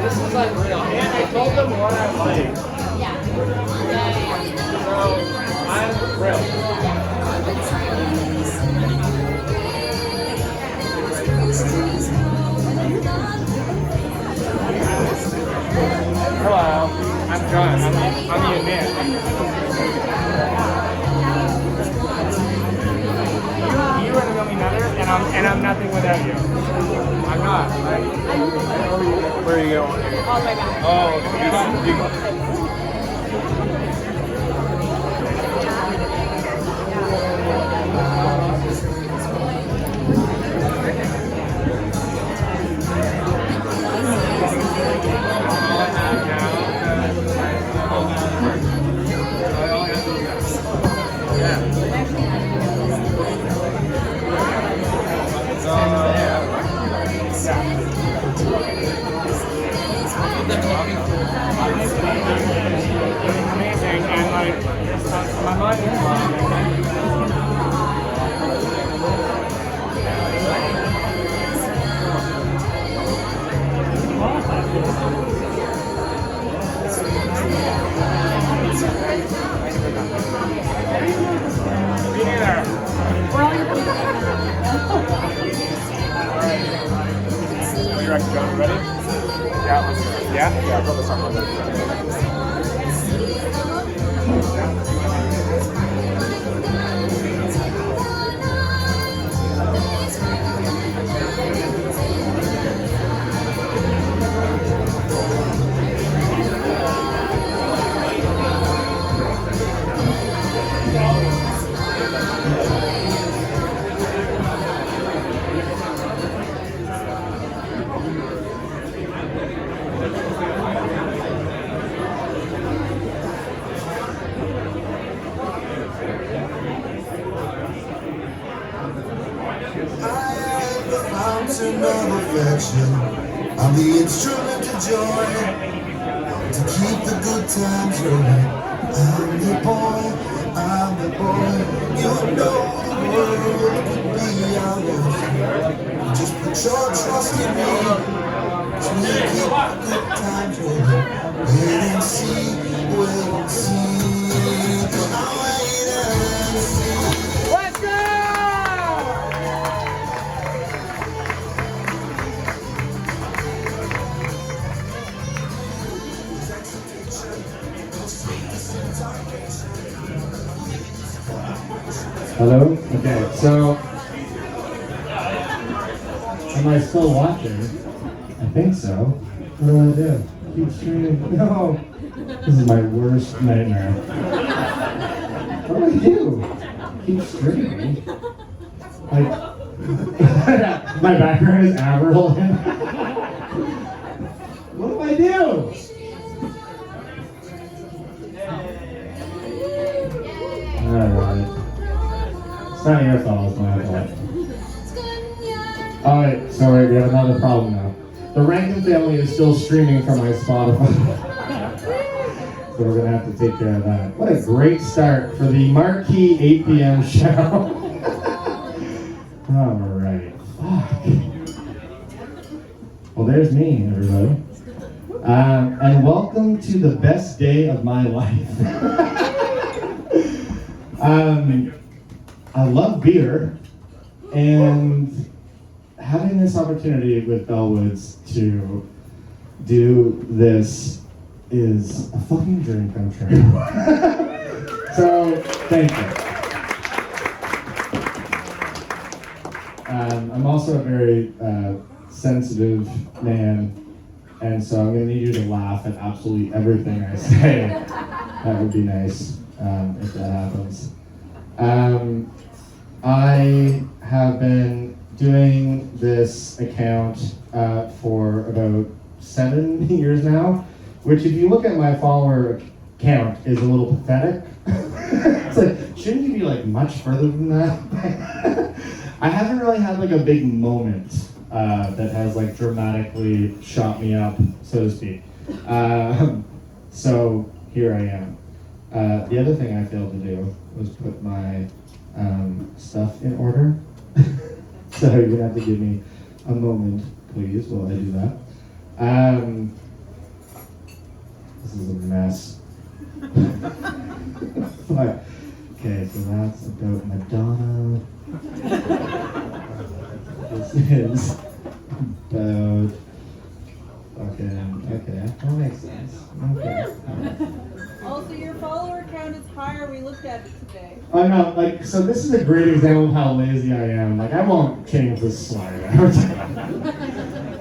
This is unreal. And I told them what I like. So I'm thrilled. Hello. I'm John. I'm the man. You are the only another, and I'm nothing without you. I'm not. Where are you going? All the way back. Oh, you go. Amazing, and like, my mind is blown. Me neither. What do you reckon, John? Ready? Yeah, let's go. Yeah? Yeah, go this one. Fountain of affection, I'm the instrument of joy to keep the good times rolling. I'm the boy, you know the world could be ours. Just put your trust in me to keep the good times rolling. Wait and see, wait and see. I'll wait and see. Let's go! Hello? Okay, so am I still watching? I think so. What do I do? Keep streaming? No! This is my worst nightmare. What do I do? Keep streaming? Like, my background is Avril. What do I do? Alright. It's not your fault, it's my fault. Alright, sorry, we have another problem now. The Rankin family is still streaming from my Spotify. So we're gonna have to take care of that. What a great start for the marquee 8 p.m. show. Alright. Well, there's me, everybody. And welcome to the best day of my life. I love beer, and having this opportunity with Bellwoods to do this is a fucking dream come true. So, thank you. I'm also a very sensitive man, and so I'm going to need you to laugh at absolutely everything I say. That would be nice if that happens. I have been doing this account for about 7 years now, which if you look at my follower count is a little pathetic. It's like, shouldn't you be like much further than that? I haven't really had like a big moment that has like dramatically shot me up, so to speak. So here I am. The other thing I failed to do was put my stuff in order. So you're gonna have to give me a moment, please, while I do that. This is a mess. But, okay, so that's about Madonna. This is about okay, that makes sense. Okay. Also, your follower count is higher. We looked at it today. I know, like, so this is a great example of how lazy I am. Like, I won't change this slide out.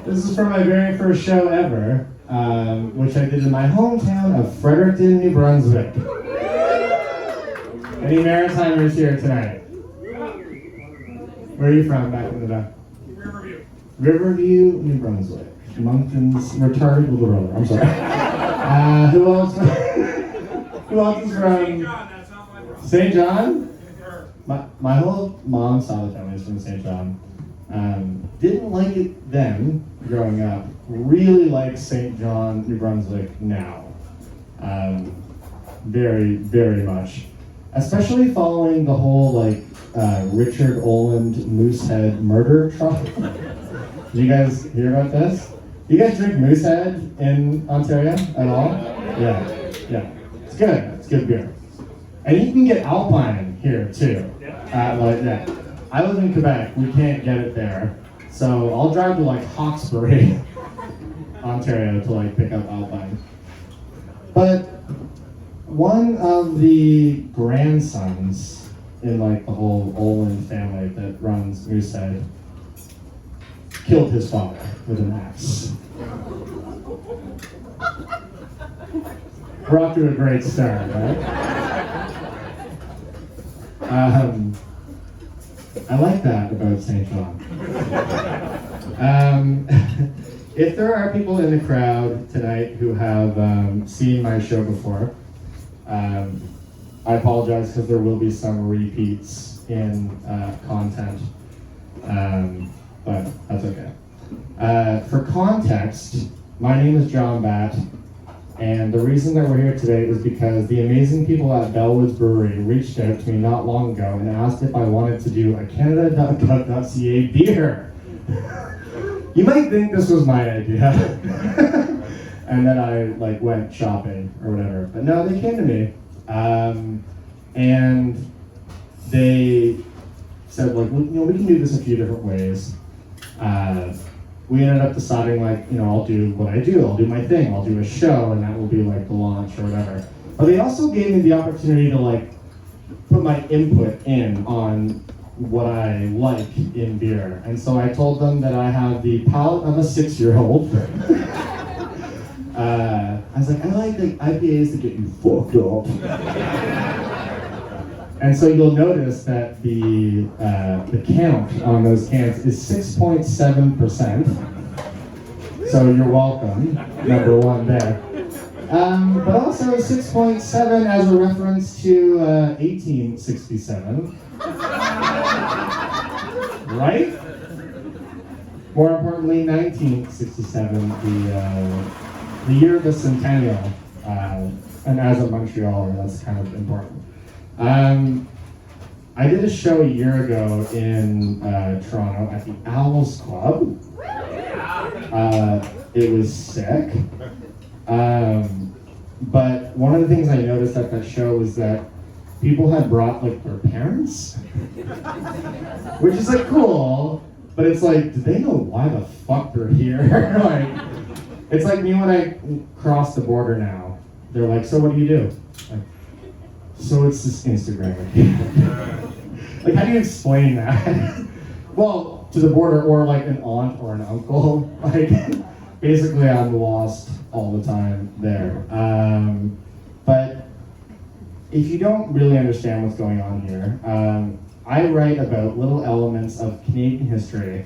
This is from my very first show ever, which I did in my hometown of Fredericton, New Brunswick. Any Maritimers here tonight? Where are you from back in the day? Riverview. Riverview, New Brunswick. Moncton's retarded little brother. I'm sorry. Who else? Who else is from John, that's not my problem. St. John? My whole mom's side of the family is from St. John. Didn't like it then, growing up. Really like St. John, New Brunswick now. Very, very much. Especially following the whole like Richard Oland Moosehead murder trial. Did you guys hear about this? You guys drink Moosehead in Ontario at all? Yeah. It's good. It's good beer. And you can get Alpine here too. I live in Quebec. We can't get it there. So I'll drive to like Hawkesbury, Ontario to like pick up Alpine. But one of the grandsons in like the whole Oland family that runs Moosehead killed his father with an axe. We're off to a great start, right? I like that about St. John. If there are people in the crowd tonight who have seen my show before, I apologize because there will be some repeats in content, but that's okay. For context, my name is John Batt, and the reason that we're here today is because the amazing people at Bellwoods Brewery reached out to me not long ago and asked if I wanted to do a Canada.gov.ca beer. You might think this was my idea, and then I like went shopping or whatever. But no, they came to me, and they said like, well, we can do this a few different ways. We ended up deciding like, I'll do what I do. I'll do my thing. I'll do a show, and that will be like the launch or whatever. But they also gave me the opportunity to like put my input in on what I like in beer. And so I told them that I have the palate of a 6-year-old. I was like, I like the IPAs that get you fucked up. And so you'll notice that the count on those cans is 6.7%. So you're welcome, number one there. But also 6.7 as a reference to 1867. Right? More importantly, 1967, the year of the centennial. And as a Montrealer, that's kind of important. I did a show a year ago in Toronto at the Owls Club. It was sick. But one of the things I noticed at that show was that people had brought like their parents, which is like cool, but it's like, do they know why the fuck they're here? Like, it's like me when I cross the border now. They're like, so what do you do? Like, so it's this Instagram. Like, how do you explain that? Well, to the border, or like an aunt or an uncle. Like, basically I'm lost all the time there. But if you don't really understand what's going on here, I write about little elements of Canadian history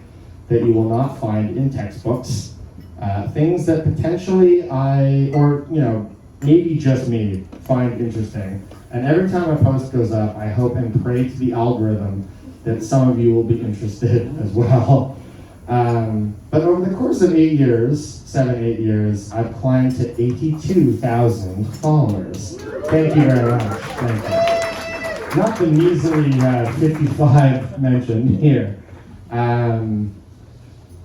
that you will not find in textbooks. Things that potentially maybe just me, find interesting. And every time a post goes up, I hope and pray to the algorithm that some of you will be interested as well. But over the course of 8 years, I've climbed to 82,000 followers. Thank you very much. Thank you. Not the measly 55 mentioned here.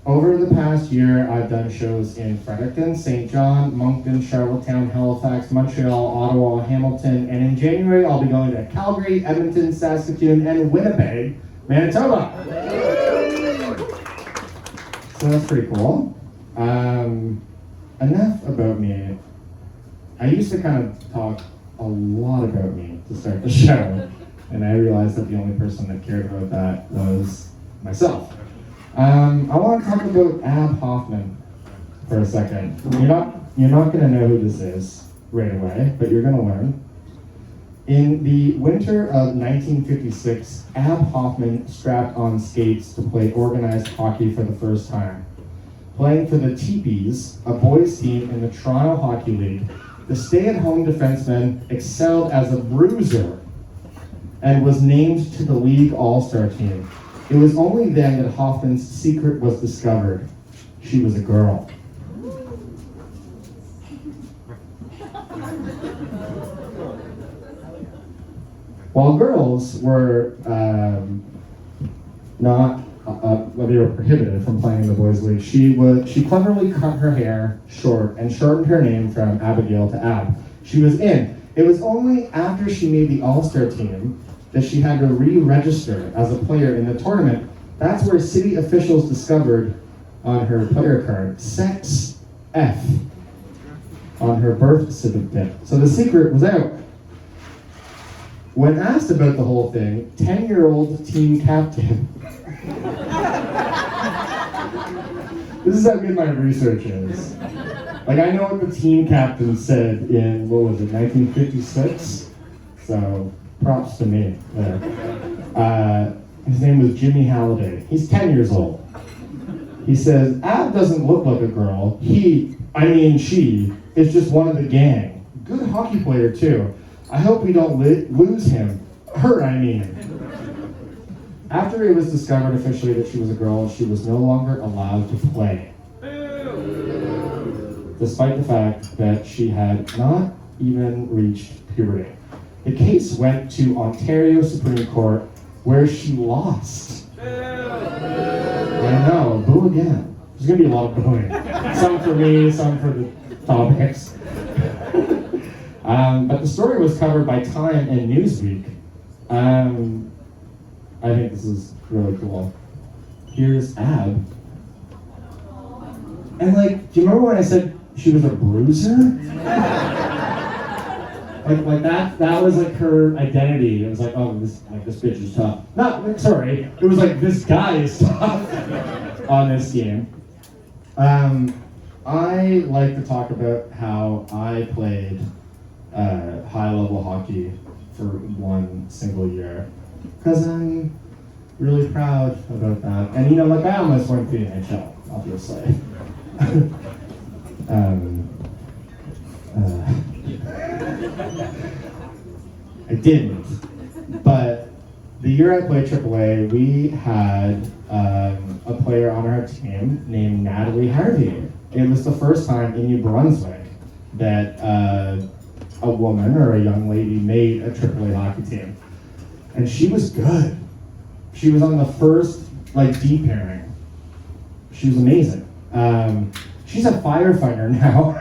Over the past year, I've done shows in Fredericton, St. John, Moncton, Charlottetown, Halifax, Montreal, Ottawa, Hamilton, and in January, I'll be going to Calgary, Edmonton, Saskatoon, and Winnipeg, Manitoba. So that's pretty cool. Enough about me. I used to kind of talk a lot about me to start the show, and I realized that the only person that cared about that was myself. I want to talk about Ab Hoffman for a second. You're not going to know who this is right away, but you're going to learn. In the winter of 1956, Ab Hoffman strapped on skates to play organized hockey for the first time. Playing for the Teepees, a boys' team in the Toronto Hockey League, the stay-at-home defenseman excelled as a bruiser and was named to the league all-star team. It was only then that Hoffman's secret was discovered. She was a girl. While girls were they were prohibited from playing in the boys' league, she cleverly cut her hair short and shortened her name from Abigail to Ab. She was in. It was only after she made the All-Star team that she had to re-register as a player in the tournament. That's where city officials discovered on her player card, sex F, on her birth certificate. So the secret was out. When asked about the whole thing, 10-year-old team captain, this is how good my research is. Like, I know what the team captain said in, 1956? So, props to me there. His name was Jimmy Halliday. He's 10 years old. He says, Ab doesn't look like a girl. She is just one of the gang. Good hockey player, too. I hope we don't lose him. Her, I mean. After it was discovered officially that she was a girl, she was no longer allowed to play. Despite the fact that she had not even reached puberty. The case went to Ontario Supreme Court, where she lost. I know, boo again. There's gonna be a lot of booing. Some for me, some for the topics. But the story was covered by Time and Newsweek. I think this is really cool. Here's Ab. And do you remember when I said she was a bruiser? that was her identity. It was this bitch is tough. It was this guy is tough on this team. I like to talk about how I played high-level hockey for one single year, because I'm really proud about that. And I almost went to the NHL, obviously. I didn't, but the year I played AAA, we had a player on our team named Natalie Harvey. It was the first time in New Brunswick that a woman or a young lady made a AAA hockey team. And she was good. She was on the first D pairing. She was amazing. She's a firefighter now,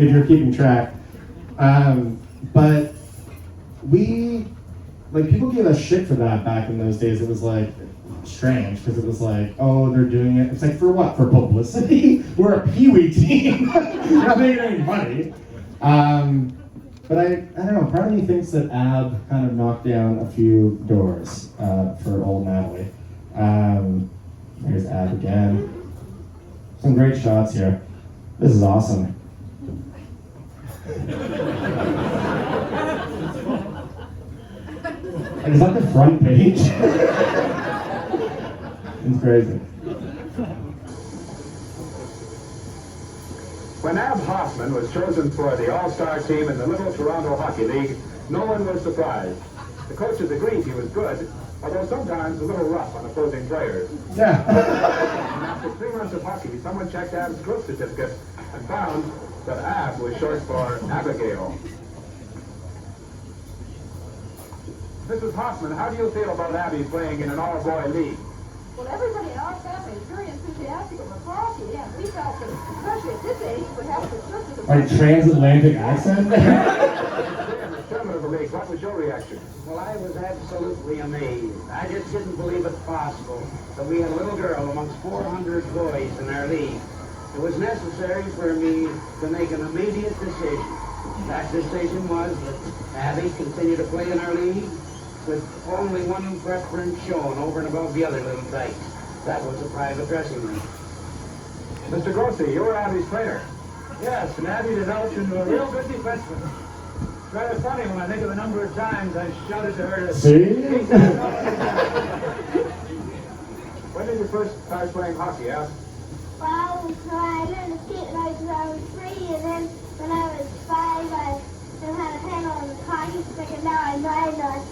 if you're keeping track. But people gave us shit for that back in those days. It was strange, because it was oh, they're doing it. It's for what? For publicity? We're a peewee team. We're not making any money. But I don't know, part of me thinks that Ab kind of knocked down a few doors for old Natalie. There's Ab again. Some great shots here. This is awesome. Is that the front page? It's crazy. When Ab Hoffman was chosen for the All-Star team in the Little Toronto Hockey League, no one was surprised. The coaches agreed he was good, although sometimes a little rough on opposing players. Yeah. And after 3 months of hockey, someone checked Ab's birth certificate and found that Ab was short for Abigail. Mrs. Hoffman, how do you feel about Abby playing in an all-boy league? Well, everybody in our family is very enthusiastic about hockey, and we felt that, especially at this age, we have to trust the Like transatlantic accent? As chairman of the league, what was your reaction? Well, I was absolutely amazed. I just didn't believe it possible that we had a little girl amongst 400 boys in our league. It was necessary for me to make an immediate decision. That decision was that Abby continue to play in our league with only one preference shown over and above the other little dykes. That was a private dressing room. Mr. Grossi, you were Abby's trainer. Yes, and Abby developed into a real good defenseman. It's rather funny when I think of the number of times I shouted to her to See? When did you first start playing hockey, Ab? Well, I learned to skate when I was 3, and then when I was 5, I learned how to handle on the hockey stick, and now I'm glad enough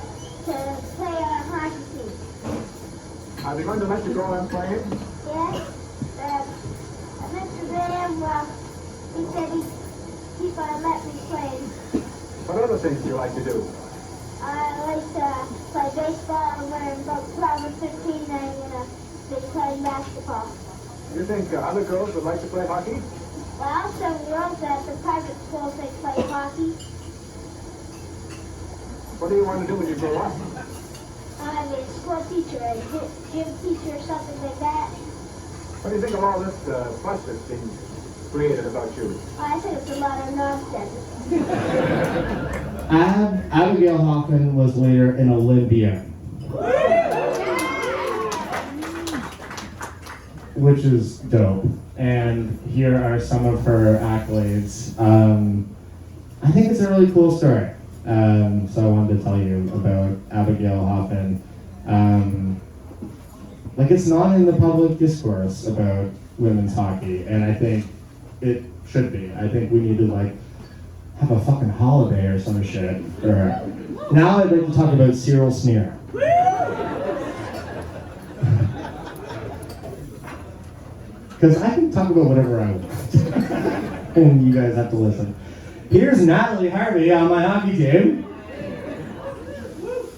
to play on a hockey team. Are they going to let you go on playing? Yes, Mr. Graham, he said he's going to let me play. What other things do you like to do? I like to play baseball, and when I'm about 12 or 15, then I'm going to be playing basketball. Do you think other girls would like to play hockey? Well, some girls at the private schools, they play hockey. What do you want to do when you grow up? I'm a school teacher, a gym teacher, or something like that. What do you think of all this fuss that's being created about you? I think it's a lot of nonsense. Abigail Hoffman was later an Olympian. Which is dope. And here are some of her accolades. I think it's a really cool story. So I wanted to tell you about Abigail Hoffman. Like, it's not in the public discourse about women's hockey, and I think it should be. I think we need to, like, have a fucking holiday or some shit. Or now I'd like to talk about Cyril Sneer. Because I can talk about whatever I want. And you guys have to listen. Here's Natalie Harvey on my hockey team.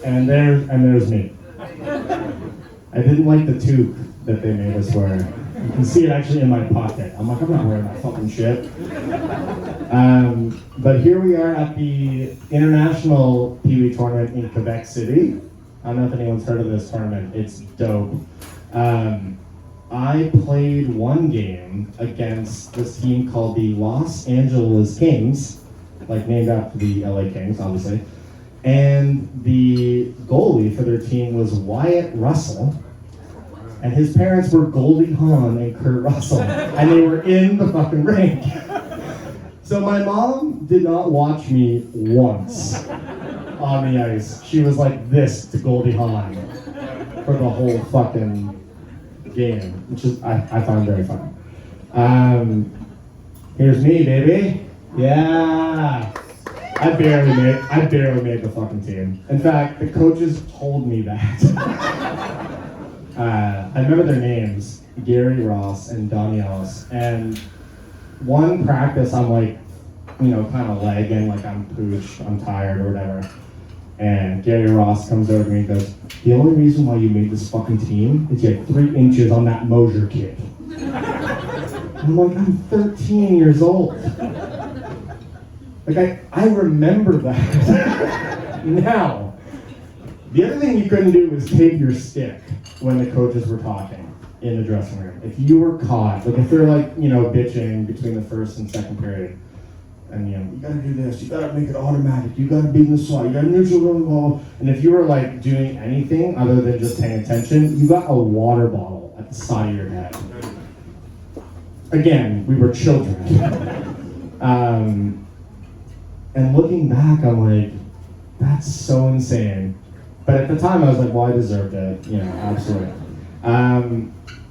And there's me. I didn't like the toque that they made us wear. You can see it actually in my pocket. I'm like, I'm not wearing that fucking shit. But here we are at the International Pee Wee Tournament in Quebec City. I don't know if anyone's heard of this tournament. It's dope. I played one game against this team called the Los Angeles Kings, like named after the LA Kings, obviously. And the goalie for their team was Wyatt Russell, and his parents were Goldie Hawn and Kurt Russell, and they were in the fucking rink. So my mom did not watch me once on the ice. She was like this to Goldie Hawn for the whole fucking game, which is I found very fun. Here's me, baby. Yeah. I barely made the fucking team. In fact, the coaches told me that. I remember their names, Gary Ross and Donnie Ellis. And one practice, I'm like, kind of lagging, like I'm pooched, I'm tired or whatever. And Gary Ross comes over to me and goes, the only reason why you made this fucking team is you had 3 inches on that Mosier kid. I'm like, I'm 13 years old. Like, I remember that. Now, the other thing you couldn't do was take your stick when the coaches were talking in the dressing room. If you were caught, like if they're like, bitching between the first and second period, and you gotta do this, you gotta make it automatic, you gotta be in the slot, you gotta neutral the ball. And if you were like doing anything other than just paying attention, you got a water bottle at the side of your head. Again, we were children. And looking back, I'm like, that's so insane. But at the time, I was like, well, I deserved it. Absolutely.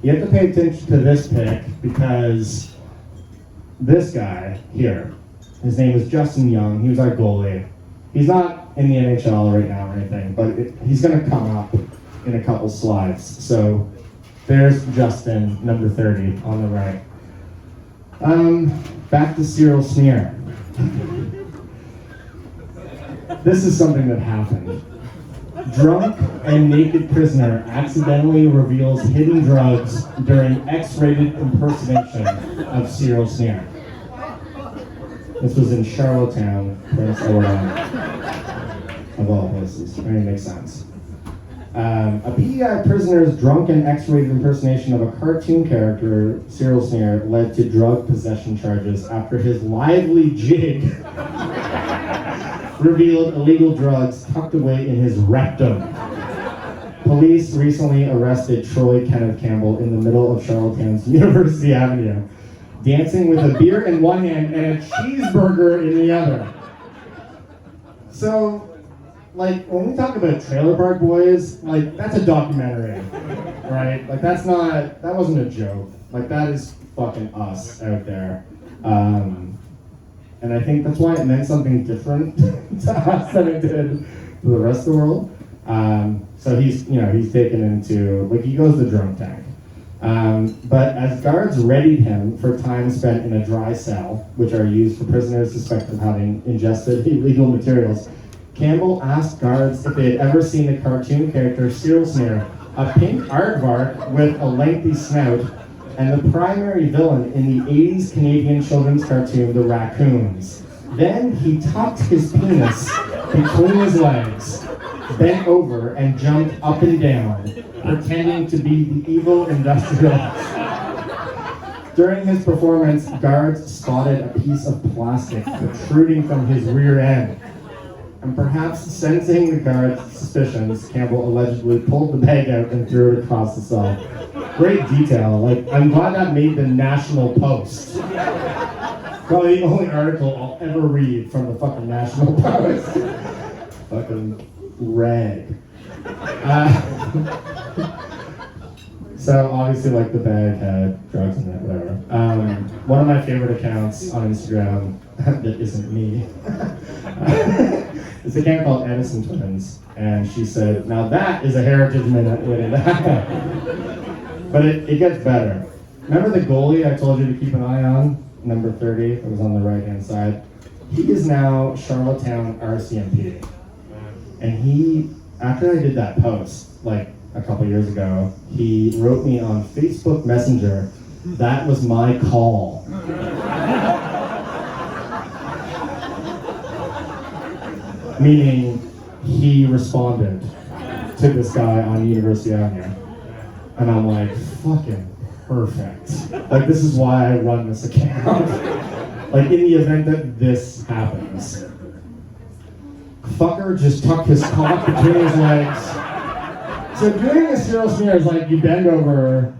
You have to pay attention to this pick because this guy here, his name is Justin Young. He was our goalie. He's not in the NHL right now or anything, but he's going to come up in a couple slides. So there's Justin, number 30, on the right. Back to Cyril Sneer. This is something that happened. Drunk and naked prisoner accidentally reveals hidden drugs during X-rated impersonation of Cyril Sneer. This was in Charlottetown, Prince Edward, of all places. I mean, it makes sense. A PEI prisoner's drunken X-rated impersonation of a cartoon character, Cyril Sneer, led to drug possession charges after his lively jig revealed illegal drugs tucked away in his rectum. Police recently arrested Troy Kenneth Campbell in the middle of Charlottetown's University Avenue, dancing with a beer in one hand and a cheeseburger in the other. So, like, when we talk about Trailer Park Boys, like, that's a documentary, right? Like, that wasn't a joke. Like, that is fucking us out there. And I think that's why it meant something different to us than it did to the rest of the world. So he's taken into, like, he goes to the drunk tank. But as guards readied him for time spent in a dry cell, which are used for prisoners suspected of having ingested illegal materials, Campbell asked guards if they had ever seen the cartoon character Cyril Sneer, a pink aardvark with a lengthy snout, and the primary villain in the 80s Canadian children's cartoon, The Raccoons. Then he tucked his penis between his legs, bent over, and jumped up and down, pretending to be the evil industrialist. During his performance, guards spotted a piece of plastic protruding from his rear end. And perhaps sensing the guards' suspicions, Campbell allegedly pulled the bag out and threw it across the cell. Great detail. Like, I'm glad that made the National Post. Probably the only article I'll ever read from the fucking National Post. Fucking rag. So obviously, like, the bag had drugs in it, whatever. One of my favorite accounts on Instagram that isn't me. It's a account called Edison Twins, and she said, "Now that is a heritage minute waiting to happen." But it gets better. Remember the goalie I told you to keep an eye on, number 30, that was on the right-hand side? He is now Charlottetown RCMP. And he, after I did that post, like a couple years ago, he wrote me on Facebook Messenger, "That was my call." Meaning, he responded to this guy on University Avenue. And I'm like, fucking perfect. Like, this is why I run this account. Like, in the event that this happens. Fucker just tucked his cock between his legs. So doing a Cyril Sneer is like, you bend over,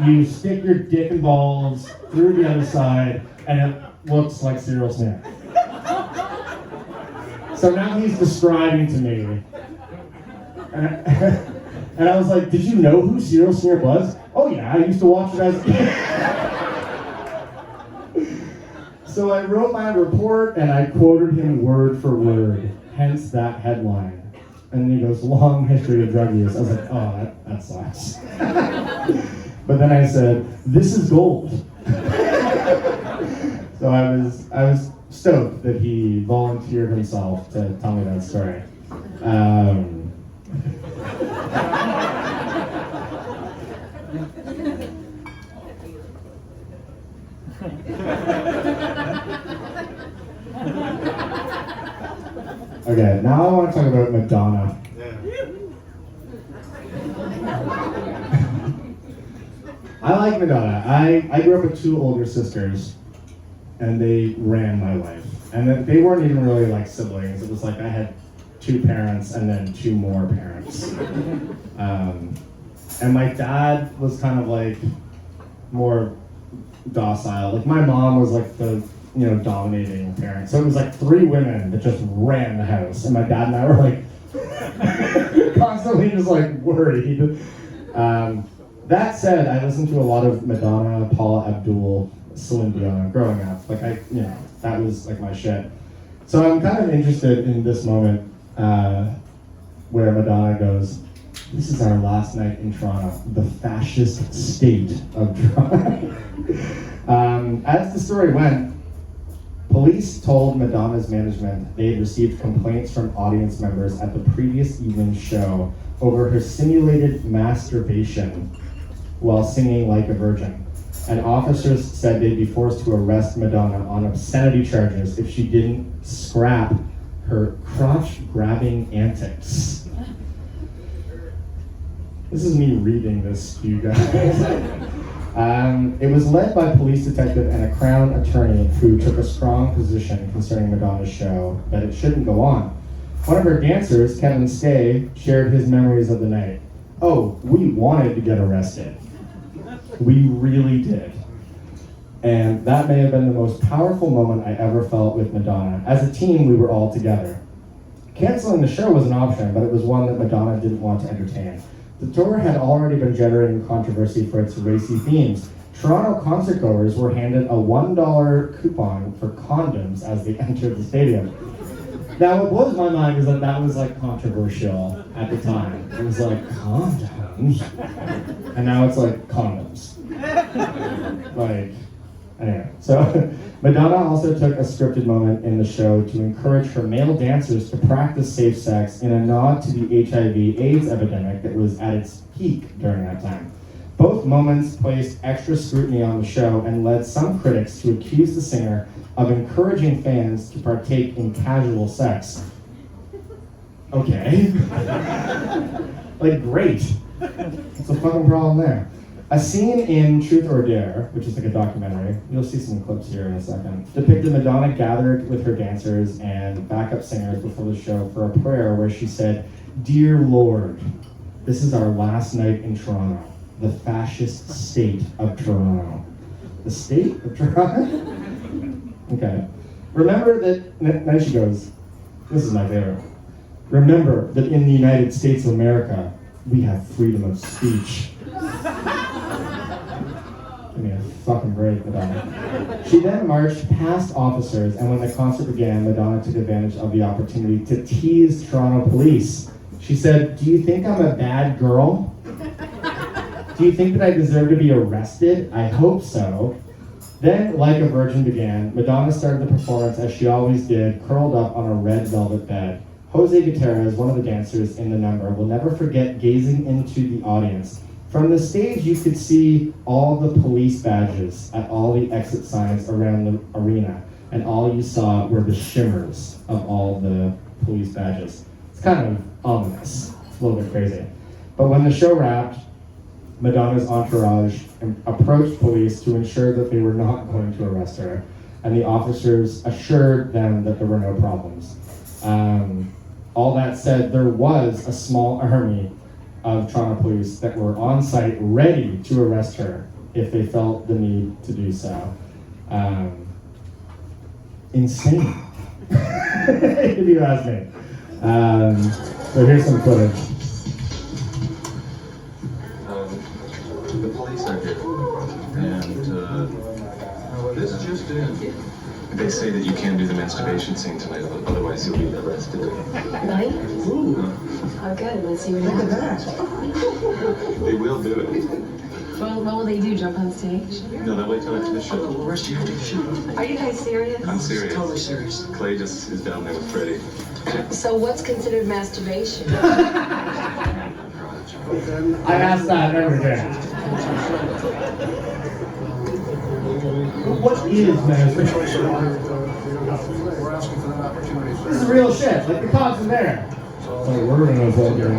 you stick your dick and balls through the other side, and it looks like Cyril Sneer. So now he's describing to me. And I was like, did you know who Cyril Sneer was? Oh yeah, I used to watch it as a kid. So I wrote my report and I quoted him word for word, hence that headline. And then he goes, long history of drug use. I was like, oh, that sucks. But then I said, this is gold. So I was stoked that he volunteered himself to tell me that story. Okay, now I want to talk about Madonna. I like Madonna. I grew up with two older sisters, and they ran my life. And they weren't even really like siblings. It was like I had two parents and then two more parents. And my dad was kind of like more docile. Like my mom was like the dominating parent. So it was like three women that just ran the house, and my dad and I were like constantly just like worried. That said, I listened to a lot of Madonna, Paula Abdul, Celine Dion growing up. Like that was like my shit. So I'm kind of interested in this moment where Madonna goes, This is our last night in Toronto, the fascist state of Toronto. As the story went, police told Madonna's management they had received complaints from audience members at the previous evening's show over her simulated masturbation while singing Like a Virgin. And officers said they'd be forced to arrest Madonna on obscenity charges if she didn't scrap her crotch-grabbing antics. This is me reading this to you guys. It was led by a police detective and a Crown attorney who took a strong position concerning Madonna's show that it shouldn't go on. One of her dancers, Kevin Stay, shared his memories of the night. "Oh, we wanted to get arrested. We really did. And that may have been the most powerful moment I ever felt with Madonna. As a team, we were all together. Canceling the show was an option, but it was one that Madonna didn't want to entertain. The tour had already been generating controversy for its racy themes. Toronto concertgoers were handed a $1 coupon for condoms as they entered the stadium. Now, what blows my mind is that was like controversial at the time. It was like, condoms? And now it's like condoms. Like, anyway. So, Madonna also took a scripted moment in the show to encourage her male dancers to practice safe sex in a nod to the HIV/AIDS epidemic that was at its peak during that time. Both moments placed extra scrutiny on the show and led some critics to accuse the singer of encouraging fans to partake in casual sex. Okay. Like, great. What's the fucking problem there? A scene in Truth or Dare, which is like a documentary, you'll see some clips here in a second, depicted Madonna gathered with her dancers and backup singers before the show for a prayer where she said, "Dear Lord, this is our last night in Toronto, the fascist state of Toronto." The state of Toronto? Okay. Remember that, then she goes, this is my favorite. "Remember that in the United States of America, we have freedom of speech." Give me a fucking break, Madonna. She then marched past officers, and when the concert began, Madonna took advantage of the opportunity to tease Toronto police. She said, "Do you think I'm a bad girl? Do you think that I deserve to be arrested? I hope so." Then, Like a Virgin began. Madonna started the performance as she always did, curled up on a red velvet bed. Jose Gutierrez, one of the dancers in the number, will never forget gazing into the audience. From the stage, you could see all the police badges at all the exit signs around the arena, and all you saw were the shimmers of all the police badges. It's kind of ominous. It's a little bit crazy. But when the show wrapped, Madonna's entourage approached police to ensure that they were not going to arrest her, and the officers assured them that there were no problems. All that said, there was a small army of Toronto police that were on site ready to arrest her if they felt the need to do so. Insane, if you ask me. So here's some footage. The police are here, and this just in. They say that you can't do the masturbation scene tonight, otherwise you'll be arrested. Right? Ooh. Oh, good. Let's see what happens. They will do it. Well, what will they do? Jump on stage? No, they'll wait till after the show. We'll arrest you after the show. Are you guys serious? I'm serious. Totally serious. Clay just is down there with Freddie. So what's considered masturbation? I ask that every day. What is masturbation? This is real shit. Like the cops are there. So we're gonna vote here.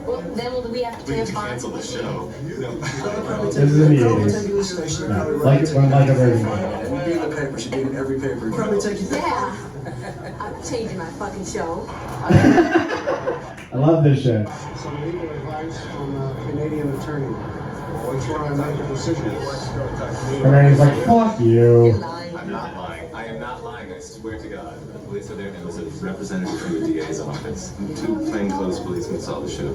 Well, then will we have to pay a fine? Cancel the show. This is in the 80s. No, like a Virgin. We'll be in the paper. Should be in every paper. Probably take you back. Yeah. I'm changing my fucking show. I love this shit. Some legal advice from a Canadian attorney. Before I make a decision. And then he's like, fuck you. I'm not lying. I am not lying. I swear to God. The police are there, and it was a representative from the DA's office. And 2 plainclothes policemen saw the show.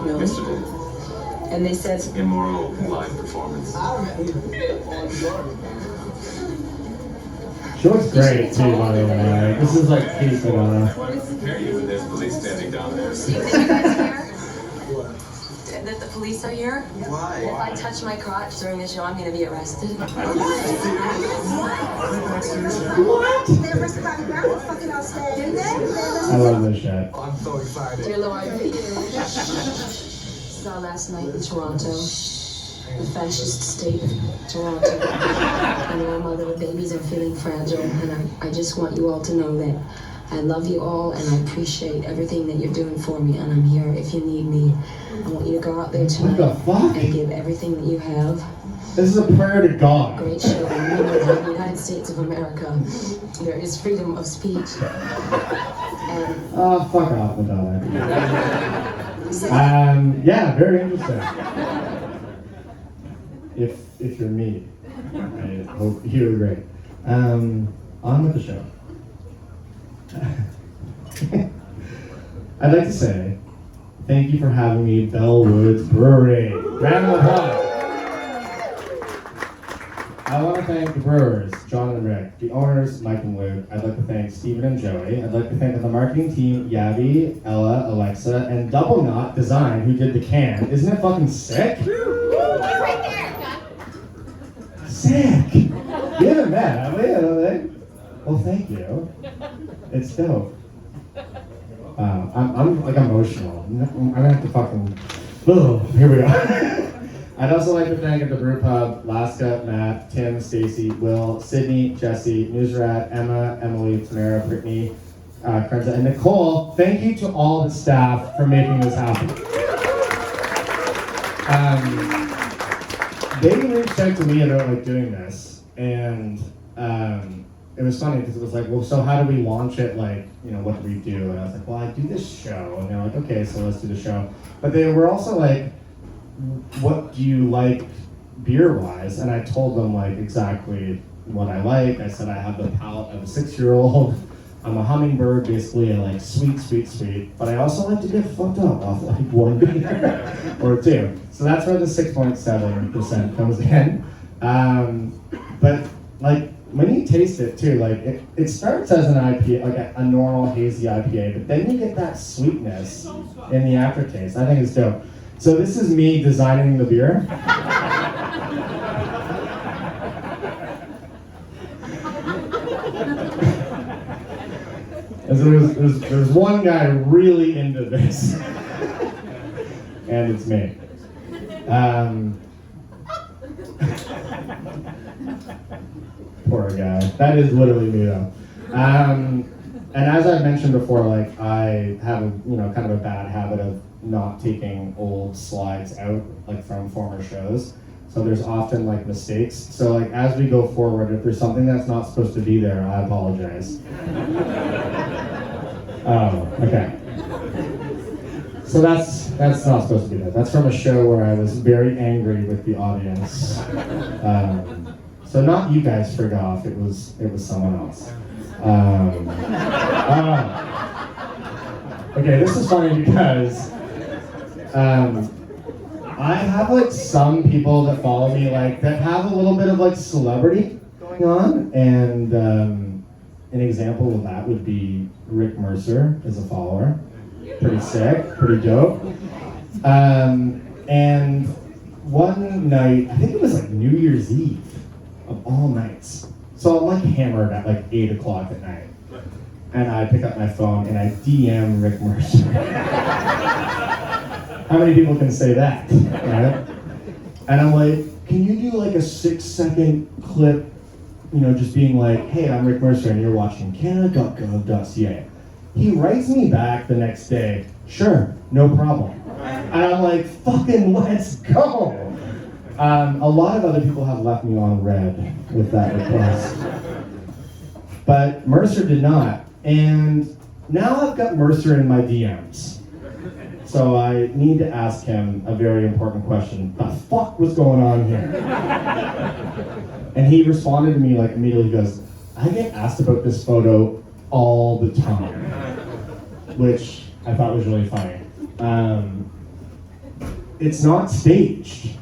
Really? Yesterday. And they said Immoral live performance. She looks great too, by the way. This is like Kate Madonna. There's police standing down there. police are here? Why? If I touch my crotch during the show, I'm gonna be arrested. Are they backstage now? What? They arrested by the ground fucking outside, didn't they? I love this shit. I'm so excited. Dear Lord, saw last night in Toronto, the fascist state of Toronto. And our mother and babies are feeling fragile, and I just want you all to know that I love you all, and I appreciate everything that you're doing for me, and I'm here if you need me. I want you to go out there tonight What the fuck? and give everything that you have. This is a prayer to God. Great show. Remember that in the United States of America, there is freedom of speech. And Oh, fuck off, Madonna. Yeah, very interesting. If you're me, I hope you agree. On with the show. I'd like to say thank you for having me, Bellwoods Brewery. Round of applause. I want to thank the brewers, John and Rick, the owners, Mike and Luke. I'd like to thank Stephen and Joey. I'd like to thank the marketing team, Yavi, Ella, Alexa, and Double Knot Design, who did the can. Isn't it fucking sick? Sick! You haven't met, have we? I don't think. Well, thank you. It's dope. I'm like emotional. I'm gonna have to fucking. Oh, here we go. I'd also like to thank at the Brew Pub, Laska, Matt, Tim, Stacy, Will, Sydney, Jesse, Newsrat, Emma, Emily, Tamara, Brittany, Krenza, and Nicole. Thank you to all the staff for making this happen. They reached out to me about like doing this, and it was funny because it was like, well, so how do we launch it? Like, you know, what do we do? And I was like, well, I do this show, and they're like, okay, so let's do the show. But they were also like, what do you like beer-wise? And I told them like exactly what I like. I said I have the palate of a 6-year-old. I'm a hummingbird, basically. I like sweet, sweet, sweet. But I also like to get fucked up off like one beer or two. So that's where the 6.7% comes in. But like when you taste it too, like it starts as an IPA, like a normal hazy IPA, but then you get that sweetness in the aftertaste. I think it's dope. So this is me designing the beer. There's one guy really into this, and it's me. Poor guy. That is literally me though. And as I mentioned before, like I have a, kind of a bad habit of not taking old slides out like from former shows. So there's often like mistakes. So like as we go forward, if there's something that's not supposed to be there, I apologize. Oh, okay. So that's not supposed to be there. That's from a show where I was very angry with the audience. So not you guys frigged off. It was someone else. Okay, this is funny because I have like some people that follow me like that have a little bit of like celebrity going on, and an example of that would be Rick Mercer as a follower. Pretty sick, pretty dope. And one night, I think it was like New Year's Eve of all nights. So I'm like hammered at like 8 o'clock at night. And I pick up my phone and I DM Rick Mercer. How many people can say that, right? And I'm like, can you do like a 6-second clip, just being like, hey, I'm Rick Mercer and you're watching Canada.gov.ca. He writes me back the next day, sure, no problem. And I'm like, fucking let's go. A lot of other people have left me on red with that request. But Mercer did not. And now I've got Mercer in my DMs. So I need to ask him a very important question. The fuck was going on here? And he responded to me like immediately, he goes, I get asked about this photo all the time, which I thought was really funny. It's not staged.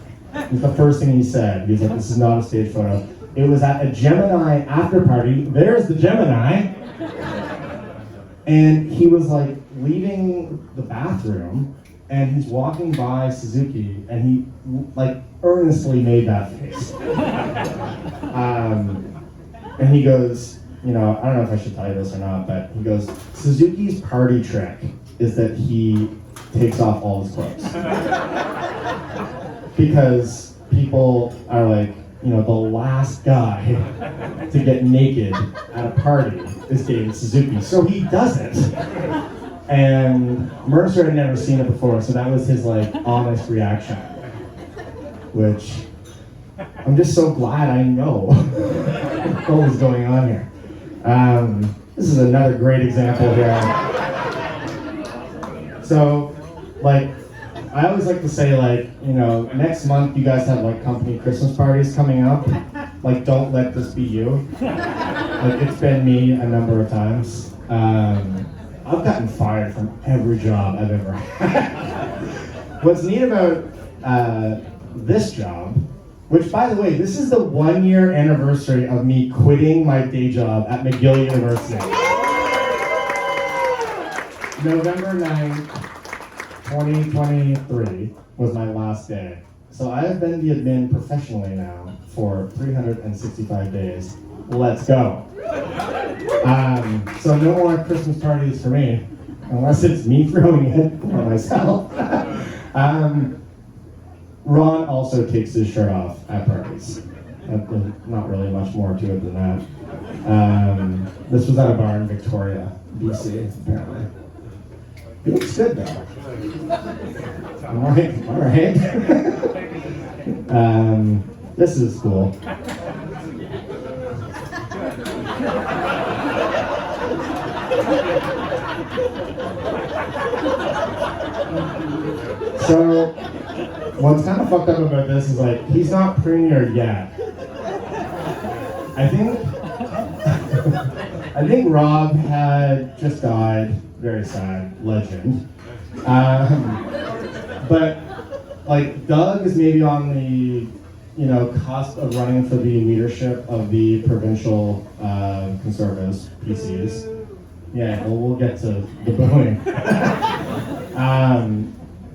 Was the first thing he said. He was like, this is not a stage photo. It was at a Gemini after party. There's the Gemini. And he was like leaving the bathroom and he's walking by Suzuki, and he like earnestly made that face. And he goes, you know, I don't know if I should tell you this or not, but he goes, Suzuki's party trick is that he takes off all his clothes. Because people are like, you know, the last guy to get naked at a party is David Suzuki. So he does it. And Mercer had never seen it before, so that was his like honest reaction. Which I'm just so glad I know what was going on here. This is another great example here. So, like, I always like to say, like, you know, next month you guys have like company Christmas parties coming up. Like, don't let this be you. Like, it's been me a number of times. I've gotten fired from every job I've ever had. What's neat about this job, which, by the way, this is the 1-year anniversary of me quitting my day job at McGill University. November 9th, 2023 was my last day. So I have been the admin professionally now for 365 days. Let's go. So no more Christmas parties for me, unless it's me throwing it for myself. Ron also takes his shirt off at parties. Not really much more to it than that. This was at a bar in Victoria, BC, apparently. He looks good though. All right. This is cool. So, what's kind of fucked up about this is like, he's not premier yet. I think Rob had just died, very sad, legend. But like Doug is maybe on the, you know, cusp of running for the leadership of the provincial Conservatives, PCs. Yeah, well, we'll get to the booing.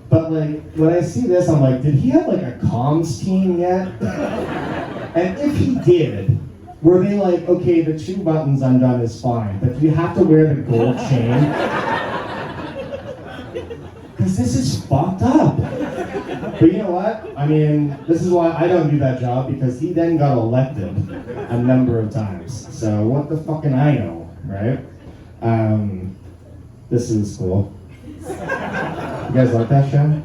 But like, when I see this, I'm like, did he have like a comms team yet? And if he did, were they like, okay, the 2 buttons undone is fine, but do you have to wear the gold chain? Because this is fucked up. But you know what? I mean, this is why I don't do that job, because he then got elected a number of times. So what the fuck can I know, right? This is cool. You guys like that show?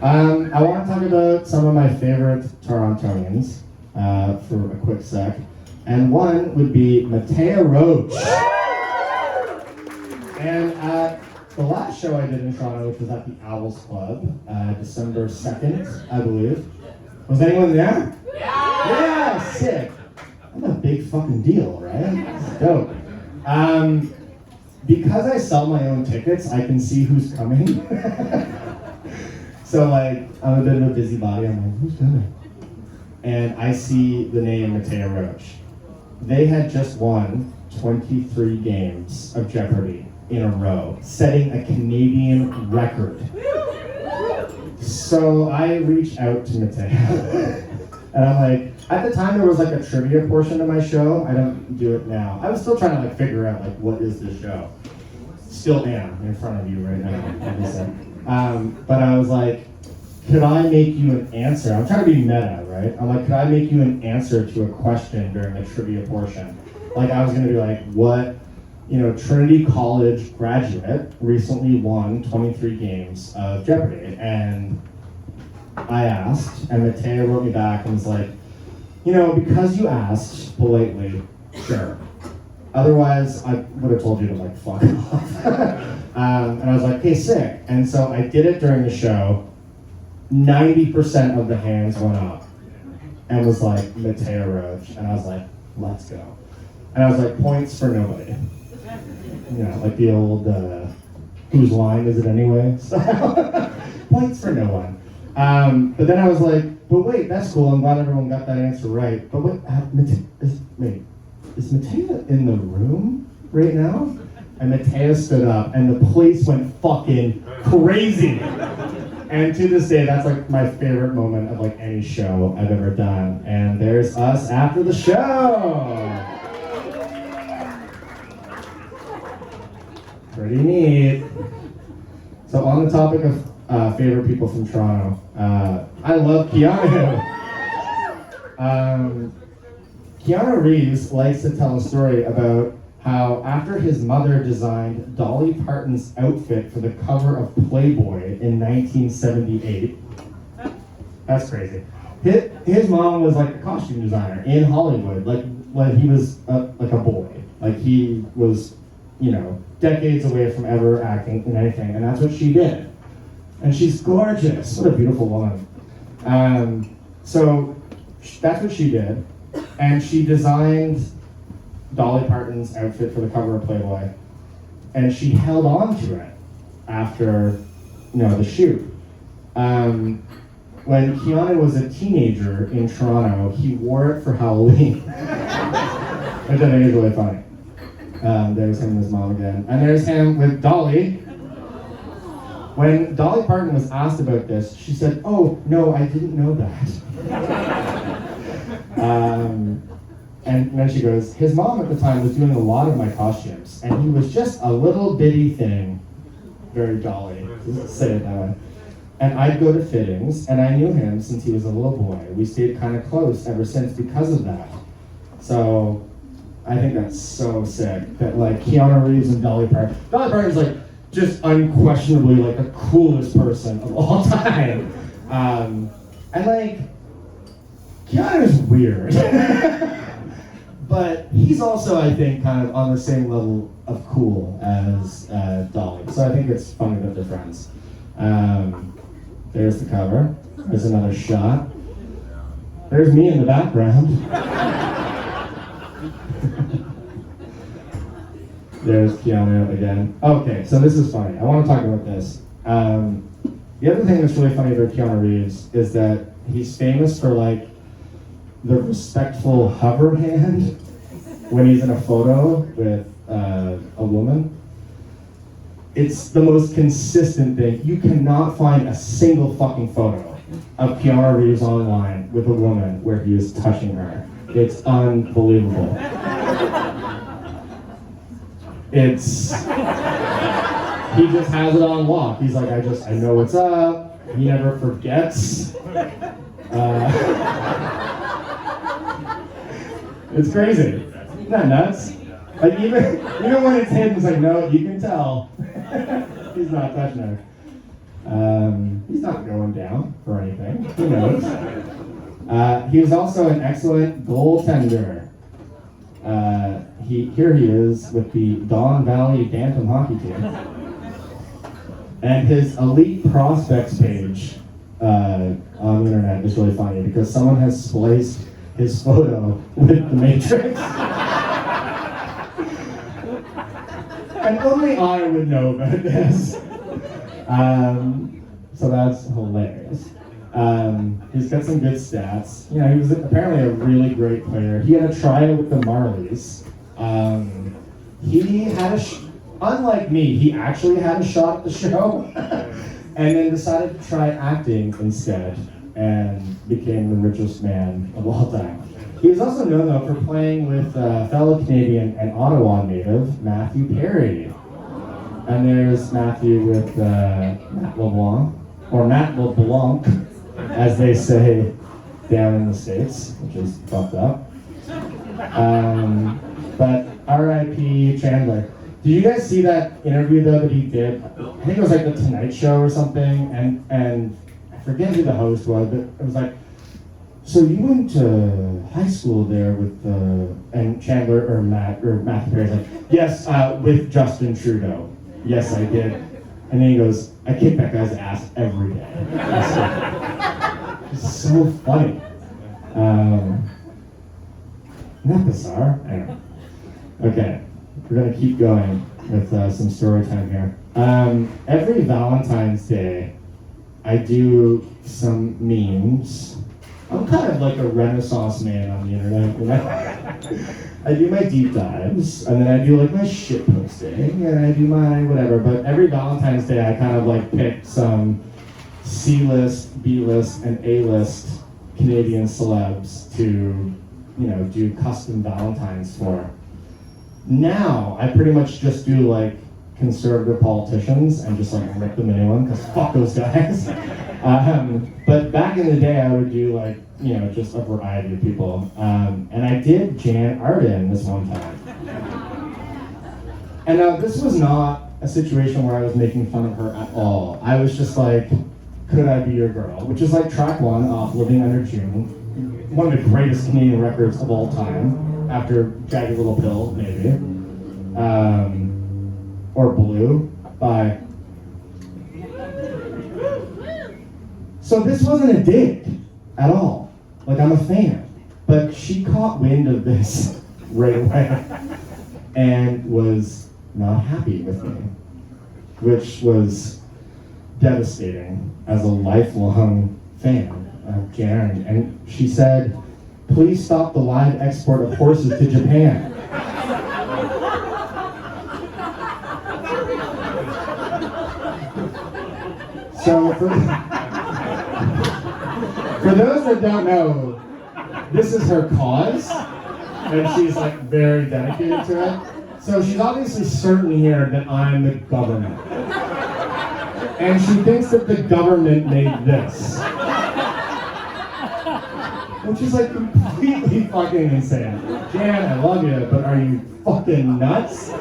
I want to talk about some of my favorite Torontonians for a quick sec. And one would be Mattea Roach. And the last show I did in Toronto, which was at the Owls Club, December 2nd, I believe. Was anyone there? Yeah, sick. I'm a big fucking deal, right? It's dope. Because I sell my own tickets, I can see who's coming. So like, I'm a bit of a busybody. I'm like, who's coming? And I see the name Mattea Roach. They had just won 23 games of Jeopardy in a row, setting a Canadian record. So I reached out to Mattea. And I'm like, at the time there was like a trivia portion of my show. I don't do it now. I was still trying to like figure out like, what is this show? Still am in front of you right now, obviously. But I was like, could I make you an answer? I'm trying to be meta, right? I'm like, could I make you an answer to a question during the trivia portion? Like I was gonna be like, what, you know, Trinity College graduate recently won 23 games of Jeopardy? And I asked, and Mattea wrote me back and was like, you know, because you asked politely, sure. Otherwise, I would have told you to like fuck off. And I was like, hey, sick. And so I did it during the show. 90% of the hands went up and was like, Mattea Roach. And I was like, let's go. And I was like, points for nobody. You know, like the old, whose line is it anyway? So, points for no one. But then I was like, but wait, that's cool. I'm glad everyone got that answer right. But wait, is Mattea in the room right now? And Mattea stood up and the place went fucking crazy. And to this day, that's like my favorite moment of like any show I've ever done. And there's us after the show. Pretty neat. So on the topic of favorite people from Toronto, I love Keanu. Keanu Reeves likes to tell a story about how after his mother designed Dolly Parton's outfit for the cover of Playboy in 1978. That's crazy. His mom was like a costume designer in Hollywood, like when he was like a boy. Like he was, you know, decades away from ever acting in anything, and that's what she did. And she's gorgeous. What a beautiful woman. So that's what she did. And she designed Dolly Parton's outfit for the cover of Playboy. And she held on to it after, you know, the shoot. When Keanu was a teenager in Toronto, he wore it for Halloween. Which I think is really funny. There's him and his mom again. And there's him with Dolly. When Dolly Parton was asked about this, she said, "Oh, no, I didn't know that." And then she goes, "His mom at the time was doing a lot of my costumes, and he was just a little bitty thing." Very Dolly, say it that way. And I'd go to fittings, and I knew him since he was a little boy. We stayed kind of close ever since because of that. So I think that's so sick that like Keanu Reeves and Dolly Parton. Dolly Parton's like just unquestionably like the coolest person of all time. And like Keanu's weird. But he's also, I think, kind of on the same level of cool as Dolly. So I think it's funny that they're friends. There's the cover. There's another shot. There's me in the background. There's Keanu again. Okay, so this is funny. I want to talk about this. The other thing that's really funny about Keanu Reeves is that he's famous for like the respectful hover hand when he's in a photo with a woman. It's the most consistent thing. You cannot find a single fucking photo of Keanu Reeves online with a woman where he is touching her. It's unbelievable. He just has it on lock. He's like, I know what's up. He never forgets. It's crazy. Isn't that nuts? Like even when it's hidden, it's like, no, you can tell. He's not touching her. He's not going down for anything. Who knows? He was also an excellent goaltender. Here he is with the Don Valley Bantam hockey team. And his elite prospects page on the internet is really funny because someone has spliced his photo with the Matrix. And only I would know about this. So that's hilarious. He's got some good stats. You know, he was apparently a really great player. He had a tryout with the Marlies. He had unlike me, he actually had a shot at the show, and then decided to try acting instead, and became the richest man of all time. He was also known though for playing with fellow Canadian and Ottawa native Matthew Perry. And there's Matthew with Matt LeBlanc, or Matt LeBlanc, as they say down in the States, which is fucked up. But R.I.P. Chandler. Did you guys see that interview though that he did? I think it was like the Tonight Show or something, and I forget who the host was, but it was like, so you went to high school there with and Chandler or Matthew Perry's like, yes, with Justin Trudeau. Yes, I did. And then he goes, I kick that guy's ass every day. It's so funny. Isn't that bizarre? Anyway. Okay, we're gonna keep going with some story time here. Every Valentine's Day, I do some memes. I'm kind of like a Renaissance man on the internet, you know? I do my deep dives, and then I do like my shit posting, and I do my whatever, but every Valentine's Day I kind of like pick some C-list, B-list, and A-list Canadian celebs to, do custom Valentines for. Now, I pretty much just do like conservative politicians and just like rip them a new one, because fuck those guys. But back in the day, I would do like, just a variety of people. And I did Jan Arden this one time. And now this was not a situation where I was making fun of her at all. I was just like, could I be your girl? Which is like track 1 off Living Under June, one of the greatest Canadian records of all time, after Jagged Little Pill, maybe. Or Blue by... So this wasn't a dig at all. Like, I'm a fan. But she caught wind of this right away and was not happy with me, which was devastating as a lifelong fan of Jan. And she said, please stop the live export of horses to Japan. So for those that don't know, this is her cause, and she's like very dedicated to it. So she's obviously certain here that I'm the government. And she thinks that the government made this. Which is like completely fucking insane. Jan, I love you, but are you fucking nuts?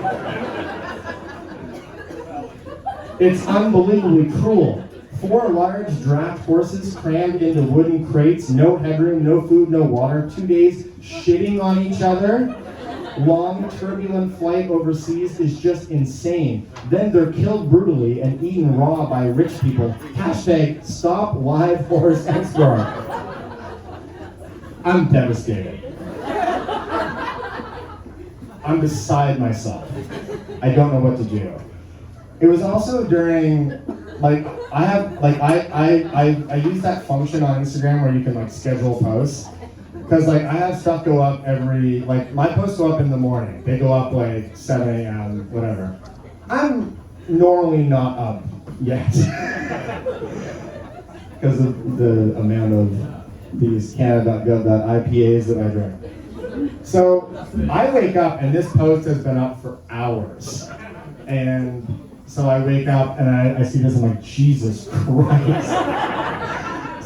It's unbelievably cruel. 4 large draft horses crammed into wooden crates, no headroom, no food, no water, 2 days shitting on each other. Long, turbulent flight overseas is just insane. Then they're killed brutally and eaten raw by rich people. Hashtag stop live horse export. I'm devastated. I'm beside myself. I don't know what to do. It was also during, like, I use that function on Instagram where you can like schedule posts. Because like I have stuff go up every, like my posts go up in the morning. They go up like 7 a.m., whatever. I'm normally not up yet. Because of the amount of these Canada.gov.IPAs that I drink. So I wake up and this post has been up for hours. And so I wake up and I see this and I'm like, Jesus Christ.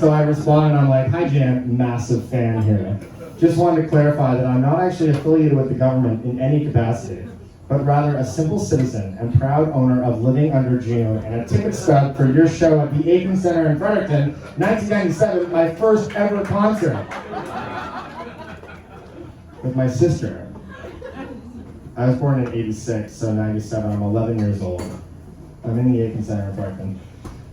So I respond and I'm like, hi Jan, massive fan here. Just wanted to clarify that I'm not actually affiliated with the government in any capacity, but rather a simple citizen and proud owner of Living Under June and a ticket stub for your show at the Aiken Center in Fredericton, 1997, my first ever concert. With my sister. I was born in 86, so 97, I'm 11 years old. I'm in the Aiken Center in Fredericton.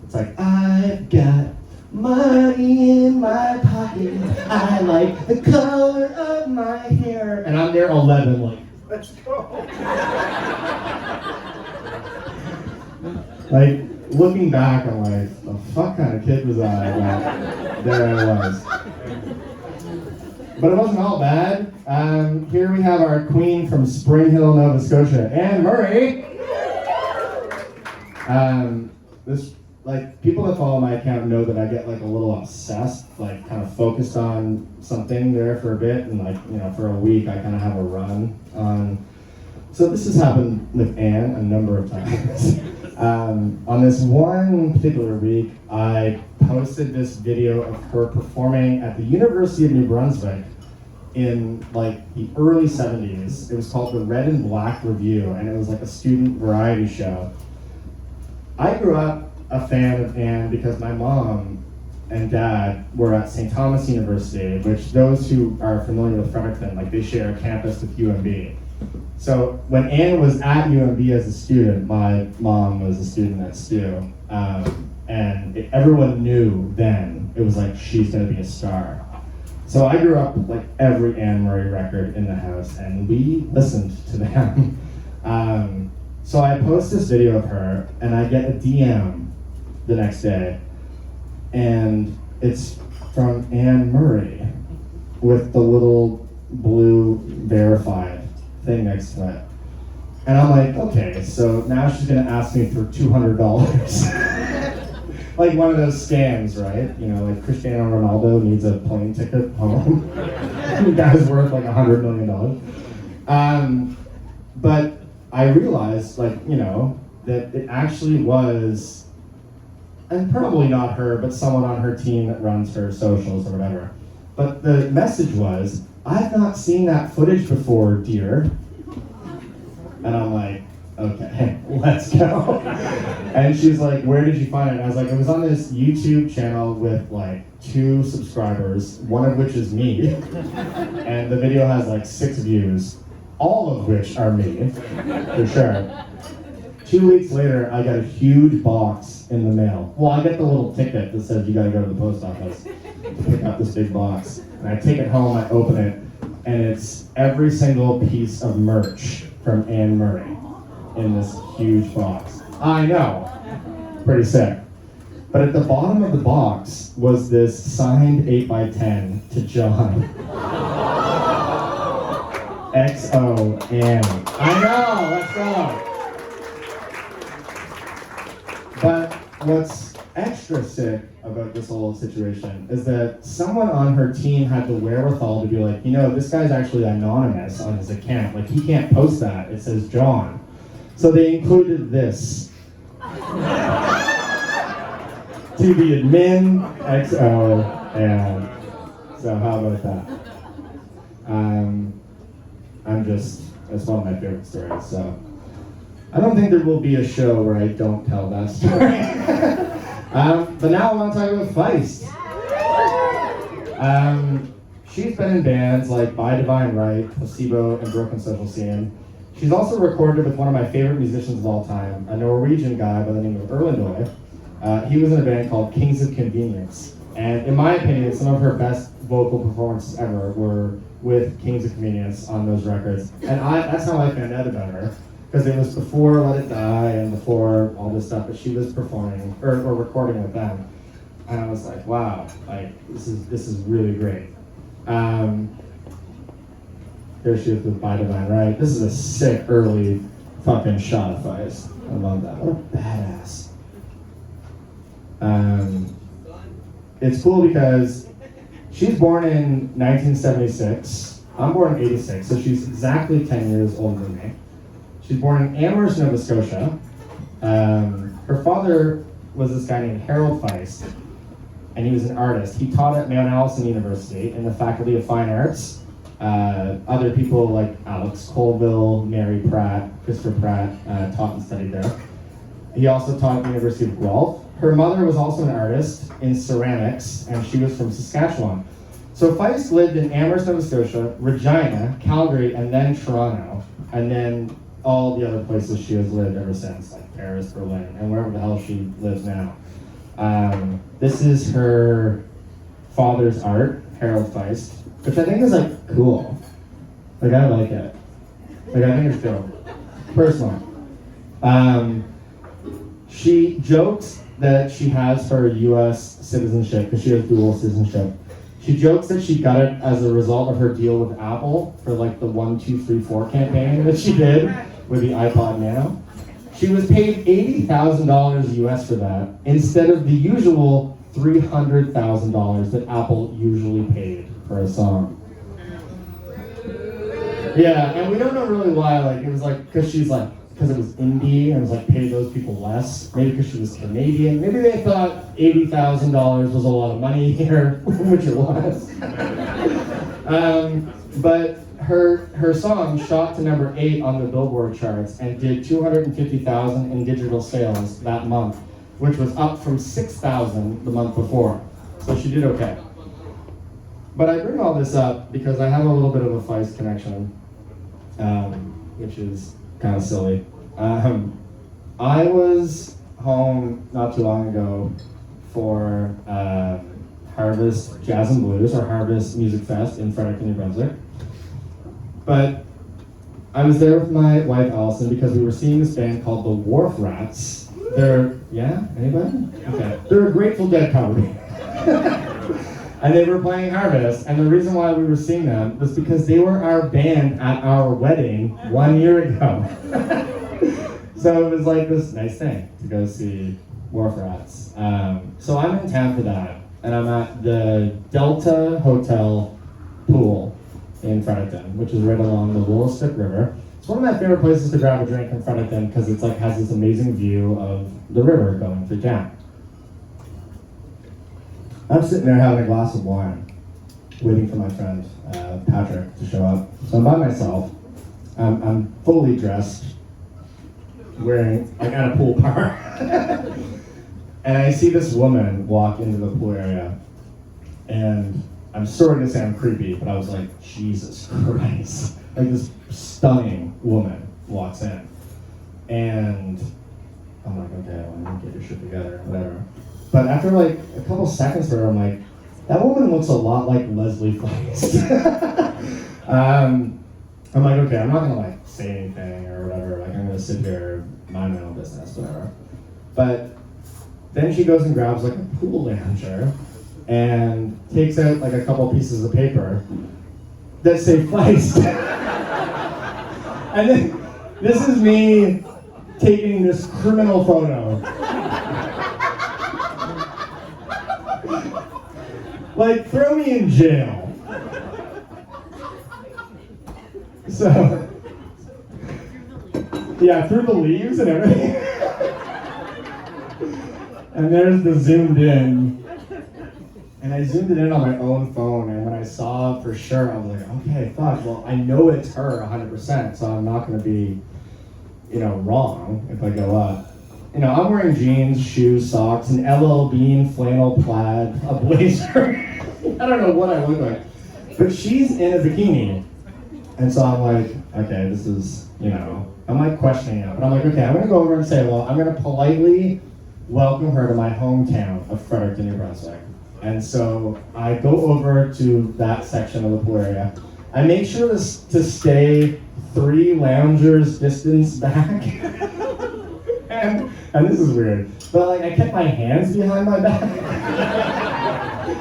It's like, I've got money in my pocket, I like the color of my hair. And I'm there 11, like, let's go. Like, looking back, I'm like, the fuck kind of kid was I? Like, there I was. But it wasn't all bad. Here we have our queen from Spring Hill, Nova Scotia, Anne Murray. Like, people that follow my account know that I get like a little obsessed, like kind of focused on something there for a bit, and like, for a week I kind of have a run on. So this has happened with Anne a number of times. On this one particular week, I posted this video of her performing at the University of New Brunswick in like the early 70s. It was called the Red and Black Review, and it was like a student variety show. I grew up a fan of Anne because my mom and dad were at St. Thomas University, which those who are familiar with Fredericton, like they share a campus with UMB. So when Anne was at UMB as a student, my mom was a student at STU, and everyone knew then, it was like, she's gonna be a star. So I grew up with like every Anne Murray record in the house, and we listened to them. So I post this video of her, and I get a DM the next day, and it's from Anne Murray with the little blue verified thing next to it. And I'm like, okay, so now she's gonna ask me for $200 like one of those scams, right? You know, like Cristiano Ronaldo needs a plane ticket home. The guy's worth like $100 million. But I realized, like, you know, that it actually was, and probably not her, but someone on her team that runs her socials or whatever. But the message was, I've not seen that footage before, dear. And I'm like, okay, let's go. And she's like, where did you find it? And I was like, it was on this YouTube channel with like 2 subscribers, one of which is me. And the video has like 6 views, all of which are me, for sure. 2 weeks later, I got a huge box in the mail. Well, I get the little ticket that says you gotta go to the post office to pick up this big box. And I take it home, I open it, and it's every single piece of merch from Anne Murray in this huge box. I know, pretty sick. But at the bottom of the box was this signed 8x10 to John. XO Anne. I know, let's go. But what's extra sick about this whole situation is that someone on her team had the wherewithal to be like, you know, this guy's actually anonymous on his account. Like, he can't post that. It says John. So they included this. To the admin, XO, and so how about that? It's one of my favorite stories, so. I don't think there will be a show where I don't tell that story. But now I want to talk about Feist. She's been in bands like By Divine Right, Placebo, and Broken Social Scene. She's also recorded with one of my favorite musicians of all time, a Norwegian guy by the name of Erlendoy. He was in a band called Kings of Convenience. And in my opinion, some of her best vocal performances ever were with Kings of Convenience on those records. And that's how I found out about her. Because it was before Let It Die and before all this stuff, but she was performing or recording with them. And I was like, wow, like this is really great. There she is with By Divine Right. This is a sick early fucking shot of Feist. I love that. What a badass. It's cool because she's born in 1976. I'm born in 86, so she's exactly 10 years older than me. She's born in Amherst, Nova Scotia. Her father was this guy named Harold Feist, and he was an artist. He taught at Mount Allison University in the Faculty of Fine Arts. Other people like Alex Colville, Mary Pratt, Christopher Pratt taught and studied there. He also taught at the University of Guelph. Her mother was also an artist in ceramics, and she was from Saskatchewan. So Feist lived in Amherst, Nova Scotia, Regina, Calgary, and then Toronto, and then all the other places she has lived ever since, like Paris, Berlin, and wherever the hell she lives now. This is her father's art, Harold Feist, which I think is like cool. Like I like it. Like I think it's dope. Personally. She jokes that she has her US citizenship, because she has dual citizenship. She jokes that she got it as a result of her deal with Apple for like the 1, 2, 3, 4 campaign that she did with the iPod Nano. She was paid $80,000 US for that, instead of the usual $300,000 that Apple usually paid for a song. Yeah, and we don't know really why, like it was like, because it was indie and it was like pay those people less. Maybe because she was Canadian. Maybe they thought $80,000 was a lot of money here, which it was. But her song shot to number 8 on the Billboard charts and did 250,000 in digital sales that month, which was up from 6,000 the month before. So she did okay. But I bring all this up because I have a little bit of a Feist connection, which is kind of silly. I was home not too long ago for Harvest Jazz and Blues, or Harvest Music Fest in Fredericton, New Brunswick. But I was there with my wife Allison because we were seeing this band called the Wharf Rats. Anybody? Okay. They're a Grateful Dead cover. And they were playing Harvest, and the reason why we were seeing them was because they were our band at our wedding 1 year ago. So it was like this nice thing to go see Wharf Rats. So I'm in town for that, and I'm at the Delta Hotel pool in Fredericton, which is right along the Woolastick River. It's one of my favorite places to grab a drink in Fredericton because it's like has this amazing view of the river going through town. I'm sitting there having a glass of wine, waiting for my friend Patrick to show up. So I'm by myself. I'm fully dressed, wearing like at a pool bar, and I see this woman walk into the pool area, and I'm sorry to say I'm creepy, but I was like, Jesus Christ. Like this stunning woman walks in, and I'm like, okay, well, get your shit together, whatever. But after like a couple seconds for her, I'm like, that woman looks a lot like Leslie Feist. I'm like, okay, I'm not gonna like say anything or whatever, like I'm gonna sit here, mind my own business, whatever. But then she goes and grabs like a pool lounger and takes out like a couple pieces of paper that say Feist. And then this is me taking this criminal photo. Like, throw me in jail. So, yeah, through the leaves and everything. And there's the zoomed in. And I zoomed it in on my own phone, and when I saw for sure, I was like, okay, fuck, well, I know it's her 100%, so I'm not gonna be, wrong if I go up. I'm wearing jeans, shoes, socks, an LL Bean flannel plaid, a blazer. I don't know what I look like. But she's in a bikini. And so I'm like, okay, this is, I'm like questioning it. But I'm like, okay, I'm gonna go over and say, well, I'm gonna politely welcome her to my hometown of Fredericton, New Brunswick. And so I go over to that section of the pool area. I make sure to stay 3 loungers distance back. and this is weird, but like I kept my hands behind my back.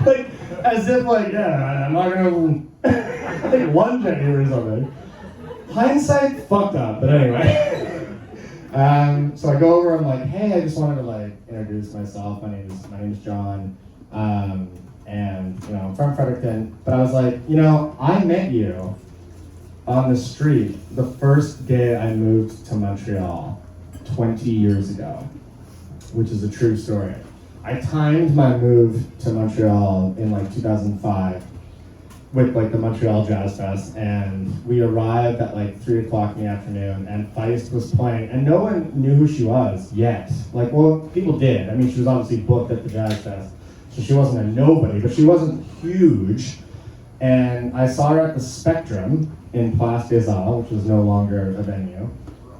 Like as if like, yeah, I'm not gonna like lunge at you or something. Hindsight fucked up, but anyway. So I go over, I'm like, hey, I just wanted to like introduce myself. My name is John. And I'm from Fredericton, but I was like, I met you on the street the first day I moved to Montreal 20 years ago, which is a true story. I timed my move to Montreal in like 2005 with like the Montreal Jazz Fest, and we arrived at like 3 o'clock in the afternoon, and Feist was playing, and no one knew who she was yet. Like, well, people did. I mean, she was obviously booked at the Jazz Fest. So she wasn't a nobody, but she wasn't huge. And I saw her at the Spectrum in Place des Arts, which was no longer a venue.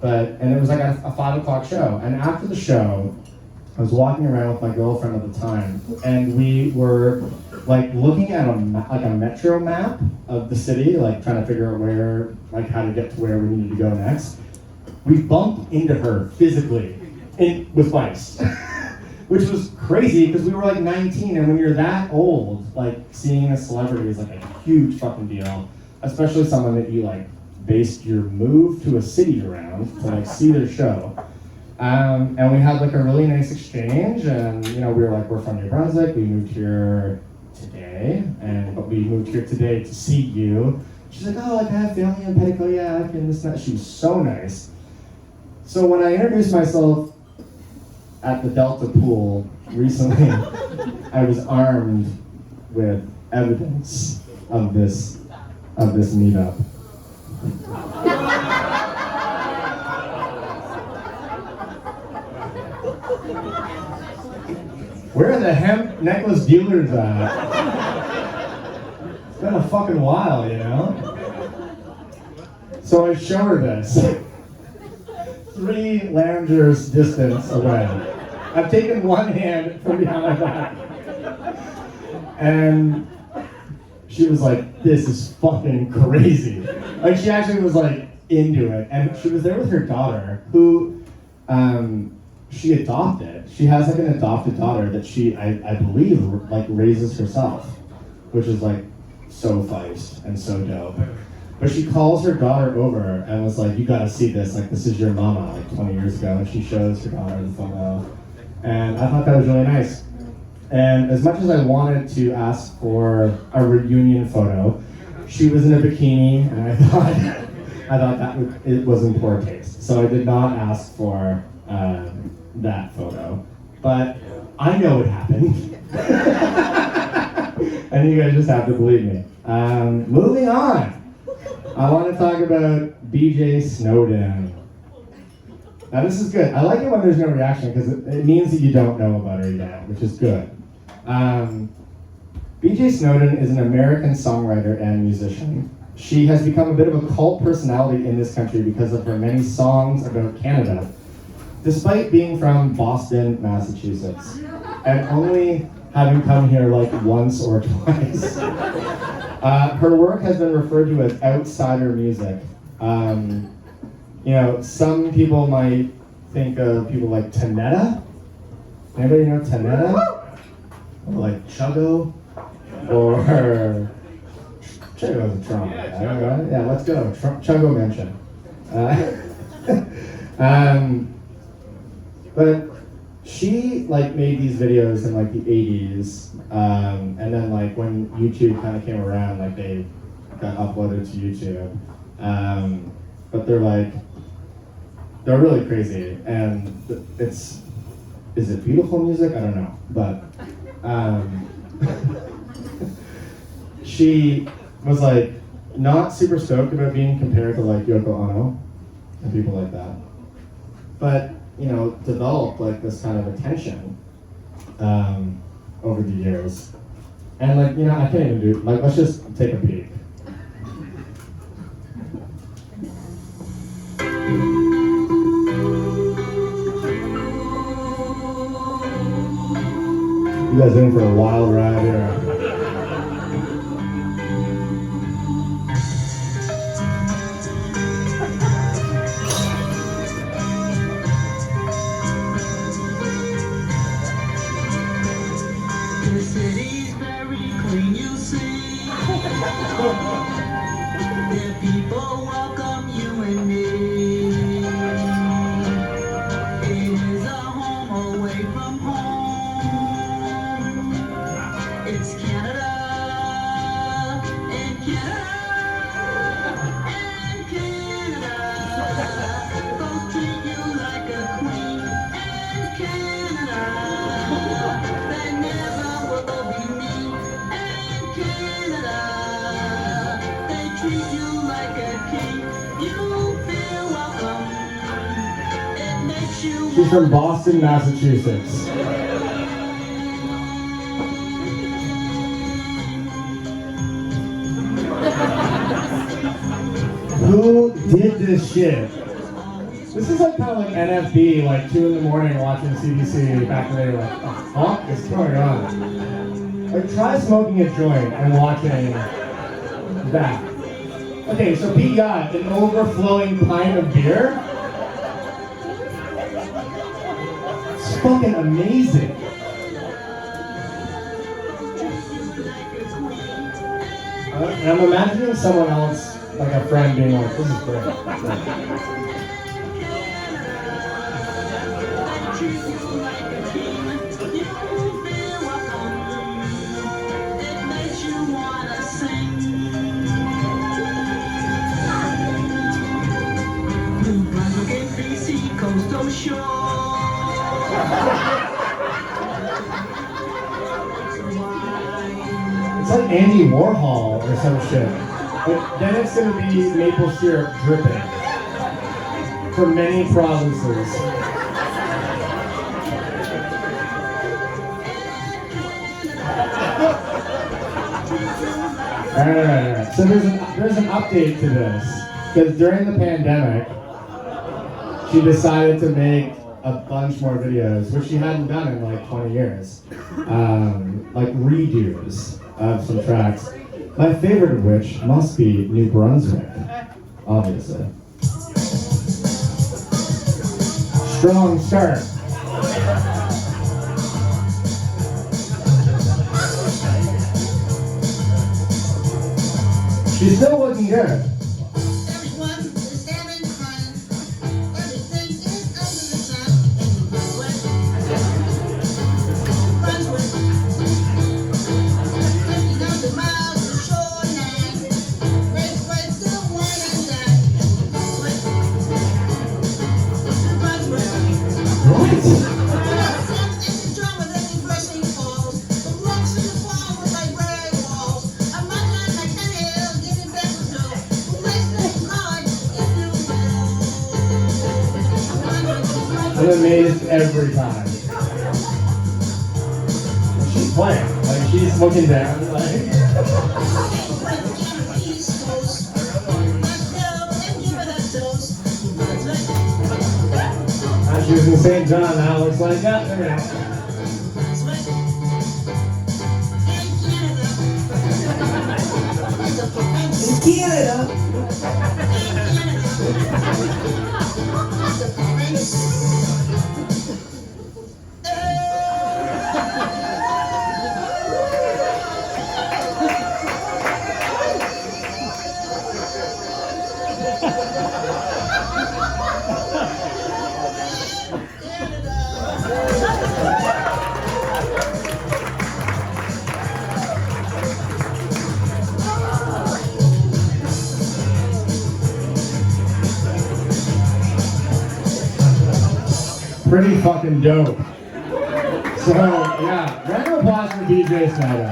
And it was like a 5 o'clock show. And after the show, I was walking around with my girlfriend at the time, and we were like looking at a metro map of the city, like trying to figure out how to get to where we needed to go next. We bumped into her physically with Feist. Which was crazy because we were like 19, and when you're that old, like seeing a celebrity is like a huge fucking deal, especially someone that you like based your move to a city around to like see their show. And we had like a really nice exchange, and we were like, we're from New Brunswick, we moved here today, but we moved here today to see you. She's like, oh, like I have family in Petticoat, and this and that. She was so nice. So when I introduced myself at the Delta pool recently, I was armed with evidence of this meetup. Where are the hemp necklace dealers at? It's been a fucking while, So I show her this. 3 loungers distance away. I've taken one hand from behind my back. And she was like, this is fucking crazy. Like she actually was like into it. And she was there with her daughter who she adopted. She has like an adopted daughter that she, I believe, like raises herself, which is like so Feist and so dope. But she calls her daughter over and was like, you gotta see this, like this is your mama, like 20 years ago. And she shows her daughter the photo. And I thought that was really nice. And as much as I wanted to ask for a reunion photo, she was in a bikini, and I thought it was in poor taste. So I did not ask for that photo. But I know it happened. And you guys just have to believe me. Moving on. I want to talk about BJ Snowden. Now this is good. I like it when there's no reaction because it means that you don't know about her yet, which is good. BJ Snowden is an American songwriter and musician. She has become a bit of a cult personality in this country because of her many songs about Canada, despite being from Boston, Massachusetts, and only having come here like once or twice. Her work has been referred to as outsider music. You know, some people might think of people like Tanetta. Anybody know Tanetta? Or like Chuggo? Or Chuggo's a Toronto guy. Yeah, let's go. Chuggo mention. But she like made these videos in like the 80s, and then like when YouTube kind of came around, like they got uploaded to YouTube. But they're really crazy, and is it beautiful music? I don't know, but she was like not super stoked about being compared to like Yoko Ono and people like that, but you know, developed like this kind of attention over the years. And like, you know, I can't even do, like, let's just take a peek. You guys in for a wild ride here. The people welcome you and me. It is a home away from home. It's Canada, and Canada, and Canada. Folks treat you like a queen, and Canada. They never will be mean, and Canada. Treat you like a king, you feel welcome. It makes you. She's from Boston, Massachusetts. Who did this shit? This is like kind of like NFB, like 2 in the morning watching CBC back in the day, like, what the fuck is going on? Like, try smoking a joint and watching that. Okay, so Pete got an overflowing pint of beer. It's fucking amazing. And I'm imagining someone else, like a friend, being like, this is great. Coastal shore. It's like Andy Warhol or some shit. But then it's gonna be maple syrup dripping for many provinces. Alright. So there's an update to this. Because during the pandemic, she decided to make a bunch more videos, which she hadn't done in like 20 years. Like redos of some tracks. My favorite of which must be New Brunswick, obviously. Strong start. She's still looking good. I'm amazed every time. She's playing, like she's looking down, like. She was in St. John, now it looks like, yeah, there we go. Pretty fucking dope. So, yeah, round of applause for BJ Snyder.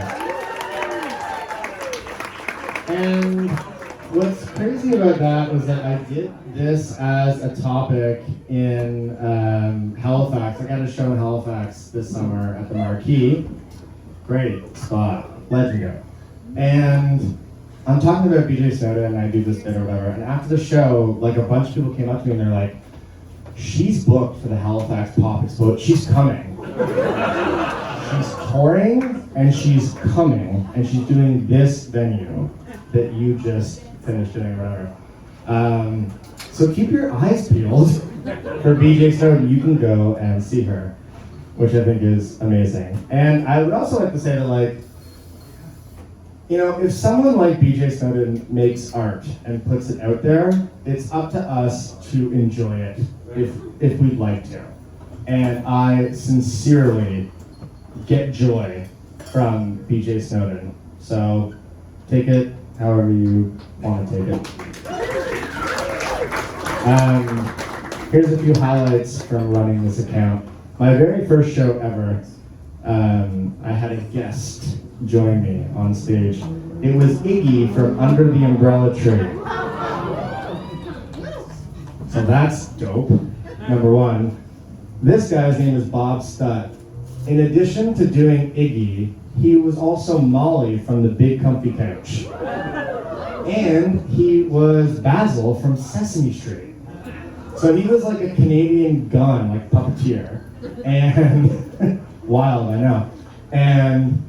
And what's crazy about that was that I did this as a topic in Halifax. I got a show in Halifax this summer at the Marquee. Great spot. Legend go. And I'm talking about BJ Snyder and I do this bit or whatever. And after the show, like a bunch of people came up to me and they're like, she's booked for the Halifax Pop Expo. She's coming. She's touring and she's coming and she's doing this venue that you just finished doing or whatever. So keep your eyes peeled for BJ Snowden. You can go and see her, which I think is amazing. And I would also like to say that, like, you know, if someone like BJ Snowden makes art and puts it out there, it's up to us to enjoy it if we'd like to. And I sincerely get joy from BJ Snowden. So take it however you want to take it. Here's a few highlights from running this account. My very first show ever, I had a guest join me on stage. It was Iggy from Under the Umbrella Tree. So that's dope, number one. This guy's name is Bob Stutt. In addition to doing Iggy, he was also Molly from the Big Comfy Couch. And he was Basil from Sesame Street. So he was like a Canadian gun, like puppeteer. And wild, I know. And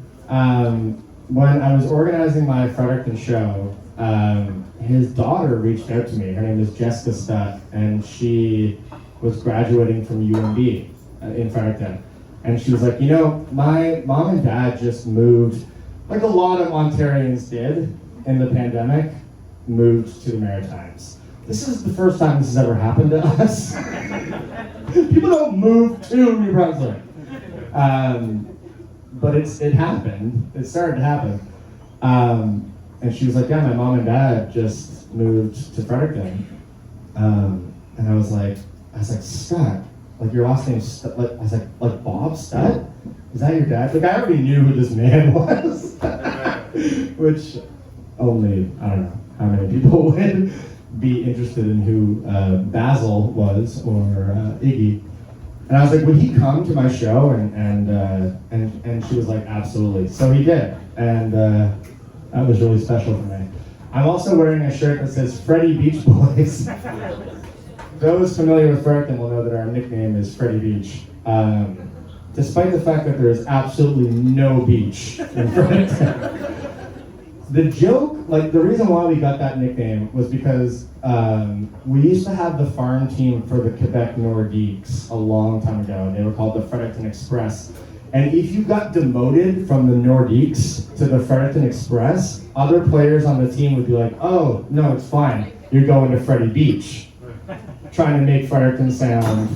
when I was organizing my Fredericton show, his daughter reached out to me. Her name is Jessica Stutt, and she was graduating from UNB in Fredericton. And she was like, you know, my mom and dad just moved, like a lot of Ontarians did in the pandemic, moved to the Maritimes. This is the first time this has ever happened to us. People don't move to New Brunswick. But it happened. It started to happen. And she was like, yeah, my mom and dad just moved to Fredericton. And I was like, Stutt, like your last name's Stutt. Like, I was like Bob Stutt? Is that your dad? Like I already knew who this man was. Which only, I don't know how many people would be interested in who Basil was or Iggy. And I was like, would he come to my show? And she was like, absolutely. So he did. And that was really special for me. I'm also wearing a shirt that says Freddie Beach Boys. Those familiar with Fredericton will know that our nickname is Freddie Beach. Despite the fact that there is absolutely no beach in Fredericton. The joke, like the reason why we got that nickname was because we used to have the farm team for the Quebec Nordiques a long time ago. They were called the Fredericton Express. And if you got demoted from the Nordiques to the Fredericton Express, other players on the team would be like, oh, no, it's fine. You're going to Freddie Beach. Trying to make Fredericton sound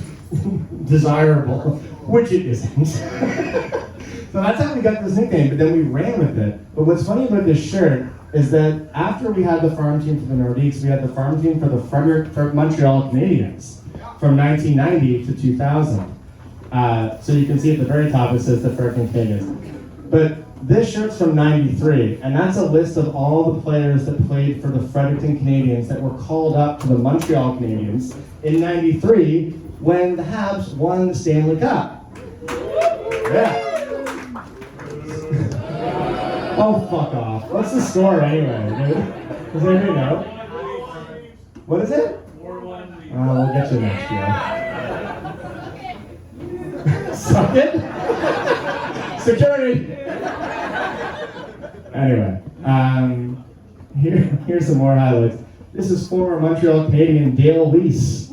desirable, which it isn't. So that's how we got this nickname, but then we ran with it. But what's funny about this shirt is that after we had the farm team for the Nordiques, we had the farm team for the Montreal Canadiens from 1990 to 2000. So you can see at the very top it says the Fredericton Canadiens. But this shirt's from 93, and that's a list of all the players that played for the Fredericton Canadiens that were called up to the Montreal Canadiens in 93 when the Habs won the Stanley Cup. Yeah. Oh, fuck off. What's the score anyway, dude? Does anybody know? What is it? 4-1. We'll get you next year. Suck it? Security! Anyway, here's some more highlights. This is former Montreal Canadian Dale Weiss.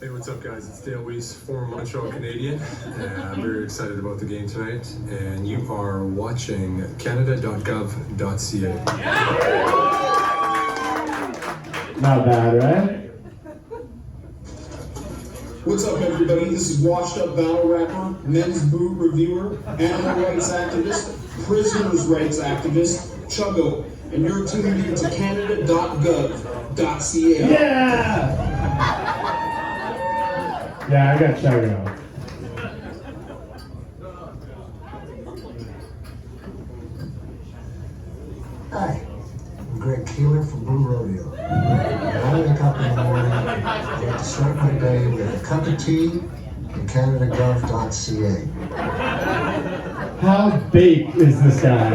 Hey, what's up, guys? It's Dale Weiss, former Montreal Canadian, and I'm very excited about the game tonight. And you are watching Canada.gov.ca. Not bad, right? What's up, everybody? This is washed up battle rapper, men's boot reviewer, animal rights activist, prisoners' rights activist, Chuggo, and you're tuned into Canada.gov.ca. Yeah! Yeah, I got Chuggo. Hi, I'm Greg Keeler from Blue Rodeo. When I wake up in the morning, I like to start my day with a cup of tea and Canada.gov.ca. How baked is this guy?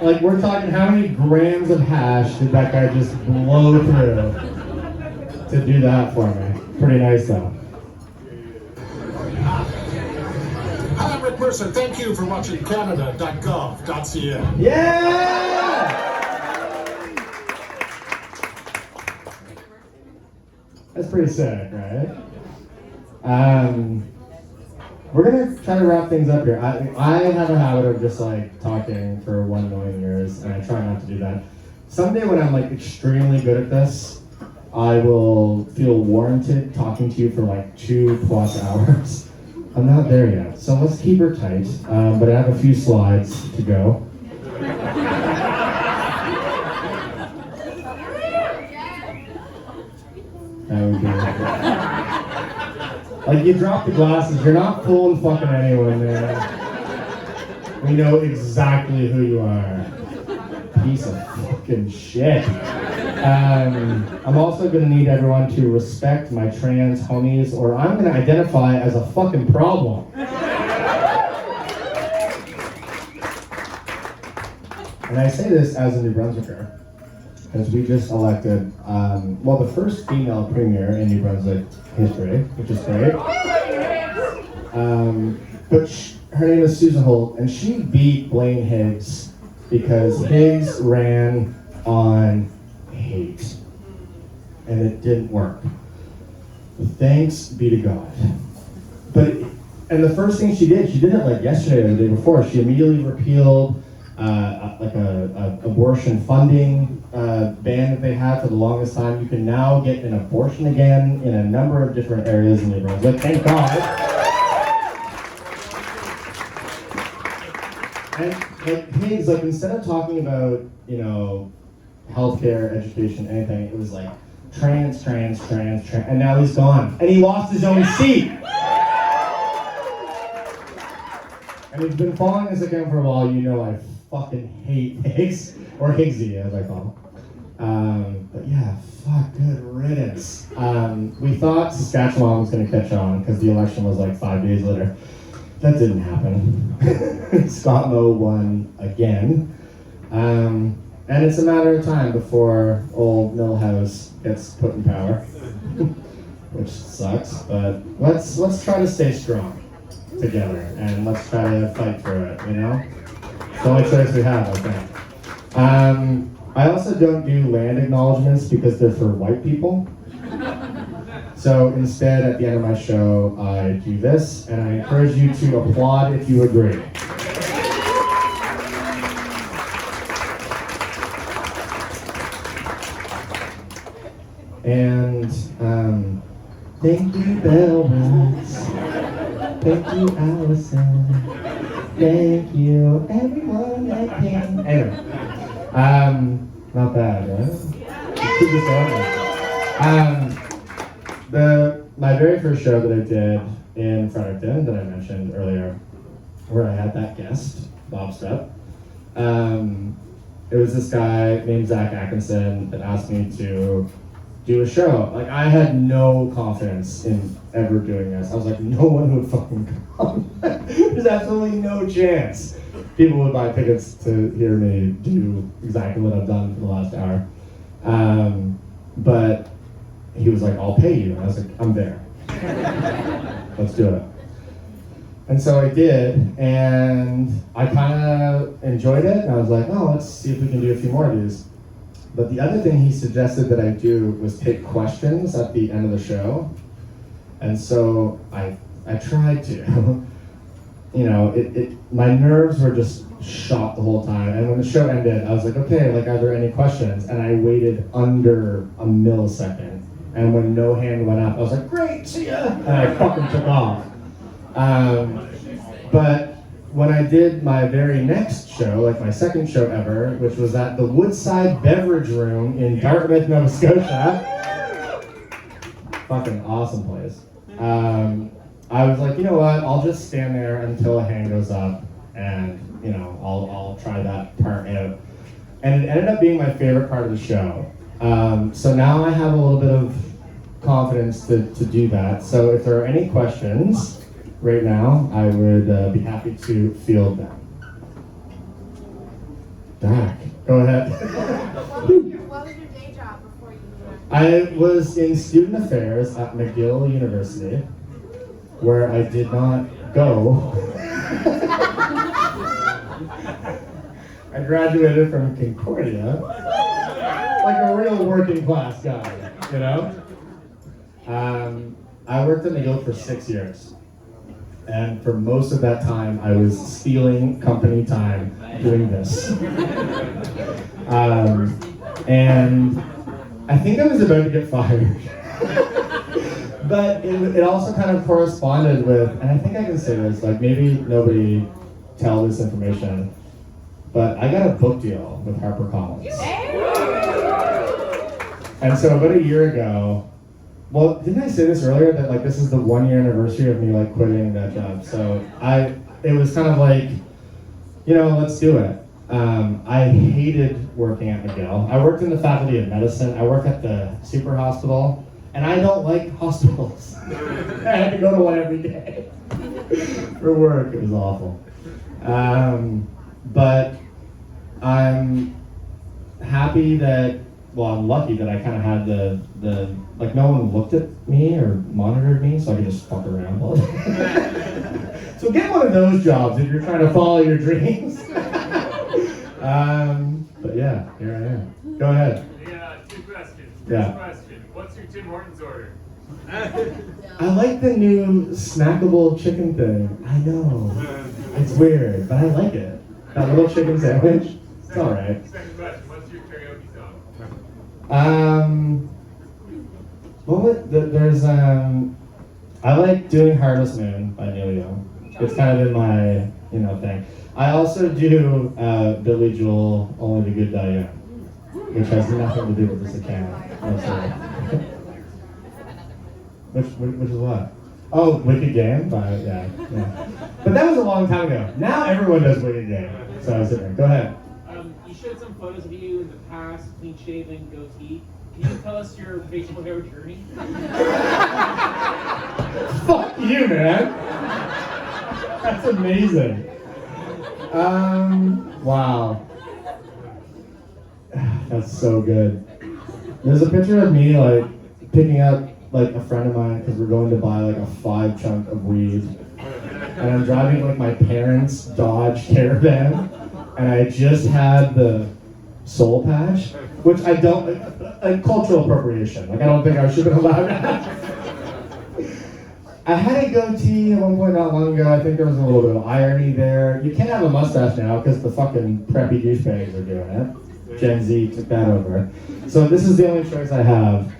Like, we're talking how many grams of hash did that guy just blow through to do that for me? Pretty nice though. Hi, I'm Rick Mercer. Thank you for watching Canada.gov.ca. Yeah! That's pretty sick, right? We're gonna try to wrap things up here. I have a habit of just like talking for 1 million years, and I try not to do that. Someday when I'm like extremely good at this, I will feel warranted talking to you for like 2+ hours. I'm not there yet, so let's keep her tight. But I have a few slides to go. Okay. Like, you drop the glasses, you're not fooling fucking anyone, man. We know exactly who you are. Piece of fucking shit. I'm also gonna need everyone to respect my trans homies, or I'm gonna identify as a fucking problem. And I say this as a New Brunswicker, because we just elected, the first female premier in New Brunswick history, which is great. But her name is Susan Holt, and she beat Blaine Higgs because Higgs ran on hate, and it didn't work. Thanks be to God. And the first thing she did it like yesterday or the day before. She immediately repealed like a abortion funding ban that they had for the longest time. You can now get an abortion again in a number of different areas in New Brunswick. Thank God. And like Higgs, like instead of talking about, you know, healthcare, education, anything, it was like trans, and now he's gone. And he lost his own seat. And he's been following this account for a while. You know I fucking hate Higgs, or Higgsy as I call him. But yeah, fuck, good riddance. We thought Saskatchewan was gonna catch on because the election was like 5 days later. That didn't happen. Scott Moe won again. And it's a matter of time before old Millhouse gets put in power, which sucks, but let's try to stay strong together, and let's try to fight for it, you know? It's the only choice we have, I think. I also don't do land acknowledgements because they're for white people. So instead, at the end of my show, I do this, and I encourage you to applaud if you agree. And thank you, Bellwoods. Thank you, Allison. Thank you, everyone that came. Anyway, not bad, right? Keep this going. My very first show that I did in Fredericton that I mentioned earlier, where I had that guest, Bob Stepp, it was this guy named Zach Atkinson that asked me to do a show. Like, I had no confidence in ever doing this. I was like, no one would fucking come. There's absolutely no chance people would buy tickets to hear me do exactly what I've done for the last hour. But he was like, I'll pay you. And I was like, I'm there. Let's do it. And so I did, and I kind of enjoyed it, and I was like, oh, let's see if we can do a few more of these. But the other thing he suggested that I do was take questions at the end of the show. And so I tried to. You know, my nerves were just shot the whole time. And when the show ended, I was like, okay, like, are there any questions? And I waited under a millisecond. And when no hand went up, I was like, great, see ya! And I fucking took off. But when I did my very next show, like my second show ever, which was at the Woodside Beverage Room in Dartmouth, Nova Scotia, fucking awesome place. I was like, you know what, I'll just stand there until a hand goes up, and you know, I'll try that part out. And it ended up being my favorite part of the show. So now I have a little bit of confidence to do that. So if there are any questions right now, I would be happy to field them. Dak, go ahead. What was your day job before you went? I was in student affairs at McGill University, where I did not go. I graduated from Concordia, like a real working class guy, you know? I worked at McGill for 6 years. And for most of that time, I was stealing company time doing this. And I think I was about to get fired. But it also kind of corresponded with, and I think I can say this, like maybe nobody tell this information, but I got a book deal with HarperCollins. And so about a year ago, well, didn't I say this earlier that like this is the 1 year anniversary of me like quitting that job? So it was kind of like, you know, let's do it. I hated working at McGill. I worked in the faculty of medicine. I worked at the super hospital, and I don't like hospitals. I had to go to one every day for work. It was awful. But I'm happy that, well, I'm lucky that I kind of had the like no one looked at me or monitored me, so I could just fuck around all day. So get one of those jobs if you're trying to follow your dreams. But yeah, here I am. Go ahead. Yeah, 2 questions. Yeah. First question, what's your Tim Hortons order? I like the new snackable chicken thing. I know. It's weird, but I like it. That little chicken sandwich. It's alright. Second question, what's your karaoke song? There's I like doing Harvest Moon by Neil Young. It's kind of in my, you know, thing. I also do Billy Joel, Only the Good Die Young, which has nothing to do with this account. Which is what? Oh, Wicked Game? Yeah. But that was a long time ago. Now everyone does Wicked Game. So I was sitting there. Go ahead. You showed some photos of you in the past, clean shaven, goatee. Can you tell us your facial hair journey? Fuck you, man. That's amazing. Wow. That's so good. There's a picture of me like picking up like a friend of mine because we're going to buy like a 5 chunk of weed, and I'm driving like my parents' Dodge Caravan, and I just had the soul patch, which I don't, like cultural appropriation. Like I don't think I should have been allowed that. I had a goatee at one point not long ago. I think there was a little bit of irony there. You can't have a mustache now because the fucking preppy douchebags are doing it. Gen Z took that over. So this is the only choice I have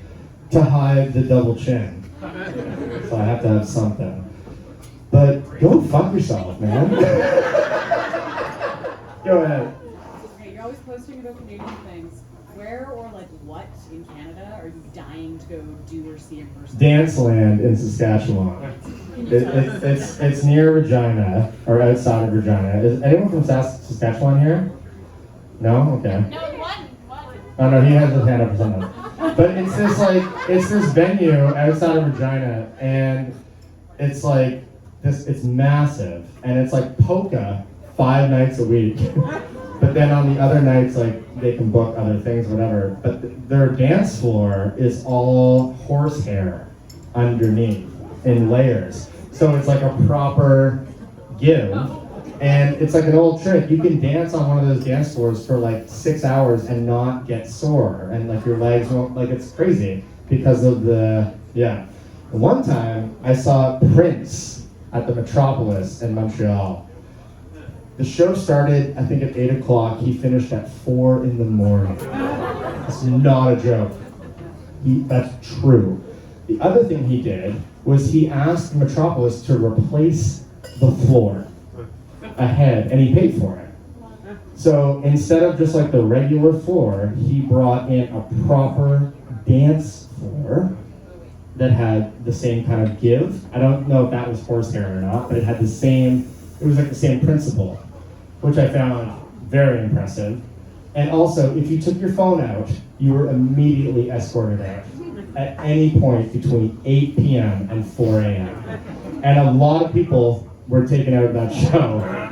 to hide the double chin. So I have to have something. But go fuck yourself, man. Go ahead. Okay, you're always posting about Canadian things. Where or like what in Canada are you dying to go do or see in person? Danceland in Saskatchewan. It's near Regina, or outside of Regina. Is anyone from Saskatchewan here? No? Okay. No, one. Oh no, he has his hand up for something. But it's this venue outside of Regina, and it's like it's massive, and it's like polka 5 nights a week. But then on the other nights, like they can book other things, whatever. But their dance floor is all horsehair underneath in layers, so it's like a proper give. And it's like an old trick. You can dance on one of those dance floors for like 6 hours and not get sore, and like your legs won't, like it's crazy because of the, yeah. One time I saw Prince at the Metropolis in Montreal. The show started, I think, at 8 o'clock. He finished at 4 in the morning. It's not a joke. That's true. The other thing he did was he asked Metropolis to replace the floor ahead, and he paid for it. So instead of just like the regular floor, he brought in a proper dance floor that had the same kind of give. I don't know if that was horsehair or not, but it had the same, it was like the same principle, which I found very impressive. And also, if you took your phone out, you were immediately escorted out at any point between 8 p.m. and 4 a.m. And a lot of people were taken out of that show.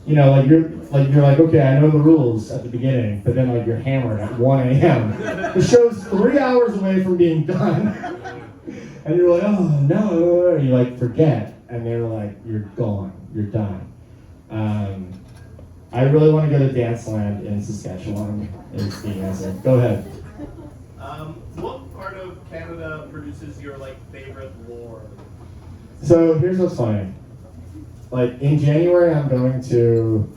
You know, like you're like, okay, I know the rules at the beginning, but then like you're hammered at 1 a.m. The show's 3 hours away from being done. And you're like, oh no, and you like forget, and they're like, you're gone, you're done. I really want to go to Danceland in Saskatchewan. Is the answer. Go ahead. What part of Canada produces your like favorite lore? So here's what's funny. Like in January, I'm going to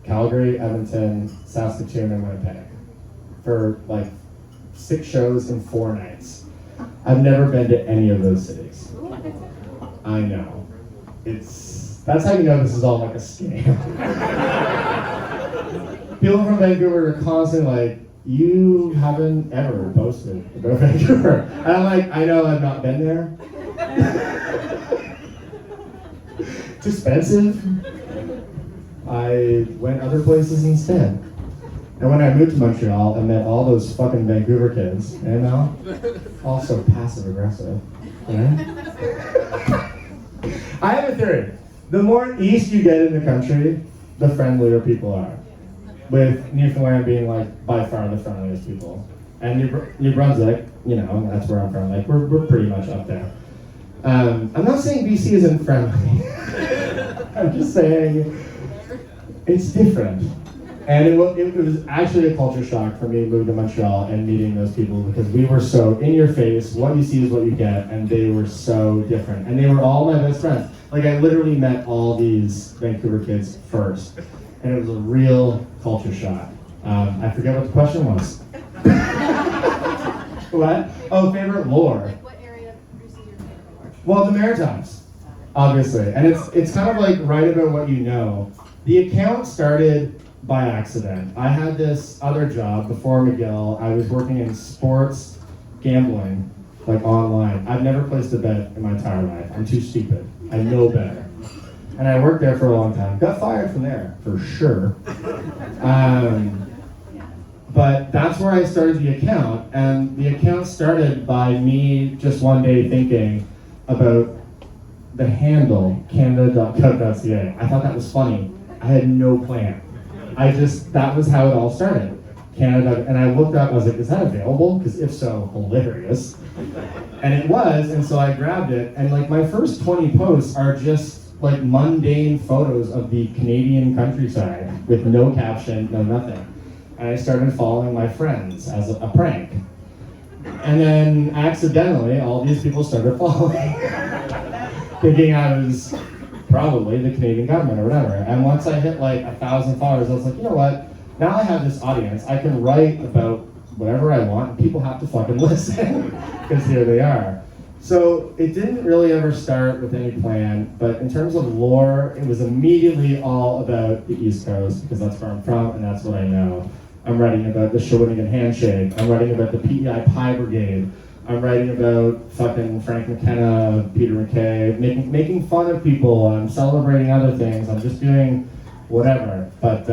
Calgary, Edmonton, Saskatoon, and Winnipeg for like 6 shows in 4 nights. I've never been to any of those cities. I know. That's how you know this is all like a scam. People from Vancouver are constantly like, you haven't ever posted about Vancouver. And I'm like, I know I've not been there. It's expensive. I went other places instead. And when I moved to Montreal, I met all those fucking Vancouver kids, you know? Also passive aggressive. Yeah? I have a theory. The more east you get in the country, the friendlier people are. With Newfoundland being like by far the friendliest people. And New Brunswick, you know, that's where I'm from. Like we're pretty much up there. I'm not saying BC isn't friendly. I'm just saying it's different. And it was actually a culture shock for me moving to Montreal and meeting those people because we were so in your face, what you see is what you get, and they were so different. And they were all my best friends. Like I literally met all these Vancouver kids first. And it was a real culture shock. I forget what the question was. What? Oh, favorite lore. Like what area produces your favorite lore? Well, the Maritimes, obviously. And it's kind of like write about what you know. The account started by accident. I had this other job before McGill. I was working in sports gambling, like online. I've never placed a bet in my entire life. I'm too stupid. I know better. And I worked there for a long time. Got fired from there, for sure. But that's where I started the account. And the account started by me just one day thinking about the handle, canada.gov.ca. I thought that was funny. I had no plan. That was how it all started. Canada, and I looked up, I was like, is that available? Because if so, hilarious. And it was, and so I grabbed it, and like my first 20 posts are just like mundane photos of the Canadian countryside with no caption, no nothing. And I started following my friends as a prank. And then accidentally, all these people started following, thinking I was probably the Canadian government or whatever. And once I hit like 1,000 followers, I was like, you know what? Now I have this audience. I can write about whatever I want, and people have to fucking listen, because here they are. So it didn't really ever start with any plan, but in terms of lore, it was immediately all about the East Coast, because that's where I'm from and that's what I know. I'm writing about the Shawinigan Handshake. I'm writing about the PEI Pie Brigade. I'm writing about fucking Frank McKenna, Peter McKay, making fun of people. I'm celebrating other things. I'm just doing whatever. But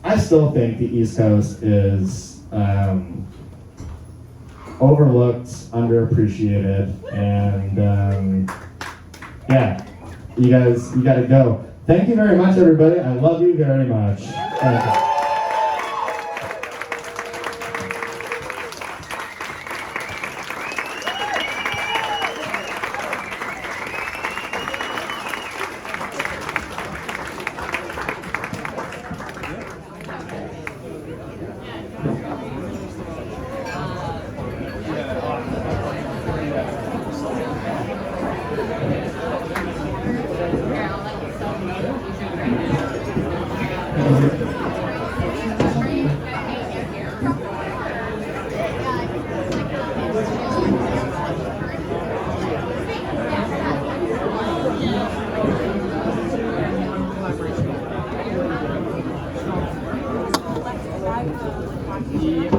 I still think the East Coast is overlooked, underappreciated, and yeah, you gotta go. Thank you very much, everybody. I love you very much. Thank you.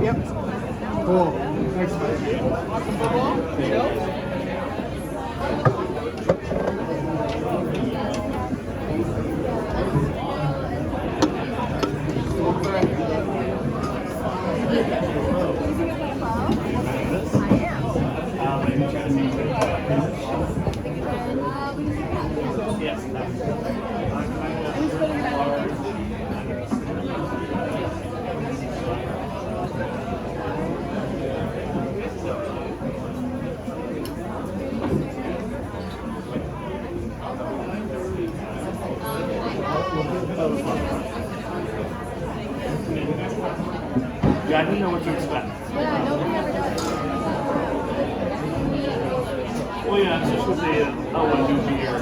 Yep. Cool. Next Yeah, I didn't know what to expect. Yeah, nobody ever does. Well, yeah, it's just with the new beer.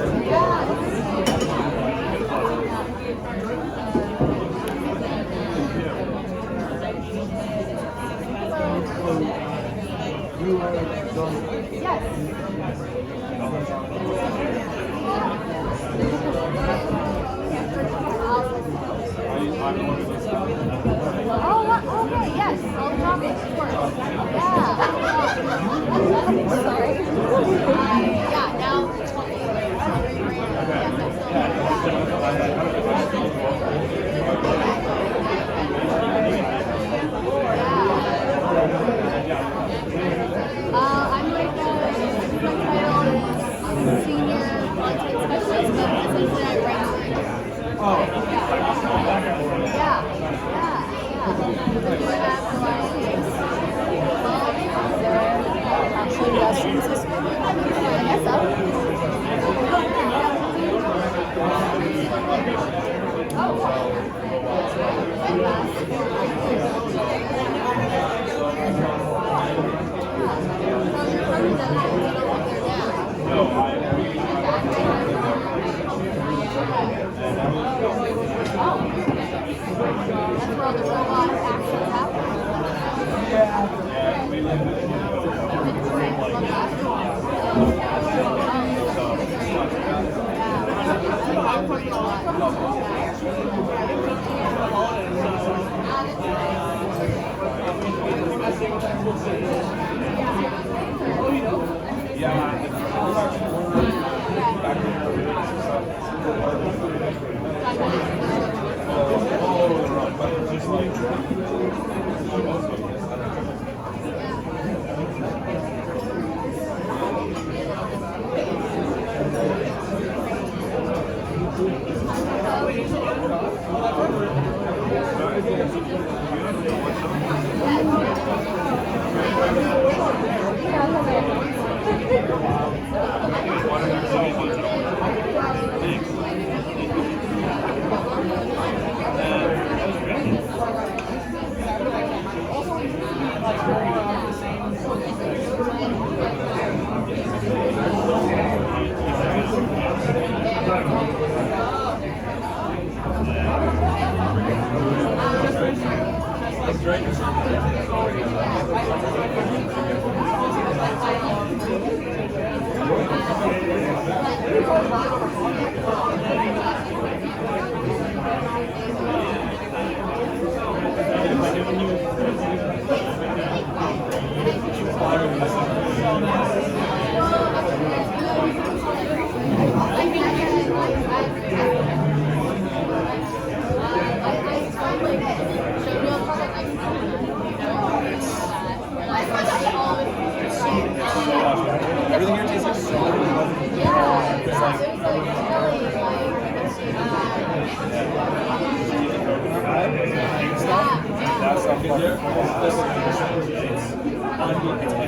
Oh, okay, yes, all the topics, of course. Yeah. Sorry. Yeah, now. I'm like my title is senior content specialist, but essentially I write. Oh. Yeah. Been doing that for like 12 years. I guess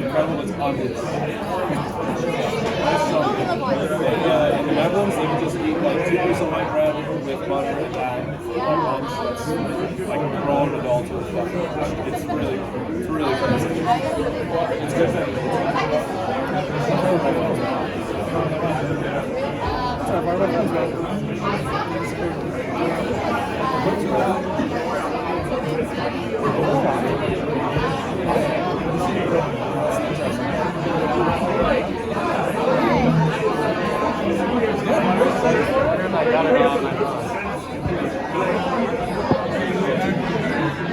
incredible. It's obvious. In the Netherlands, they can just eat like 2 pieces of white bread with butter and that at lunch. That's like a grown adult. It's really crazy. It's good for you.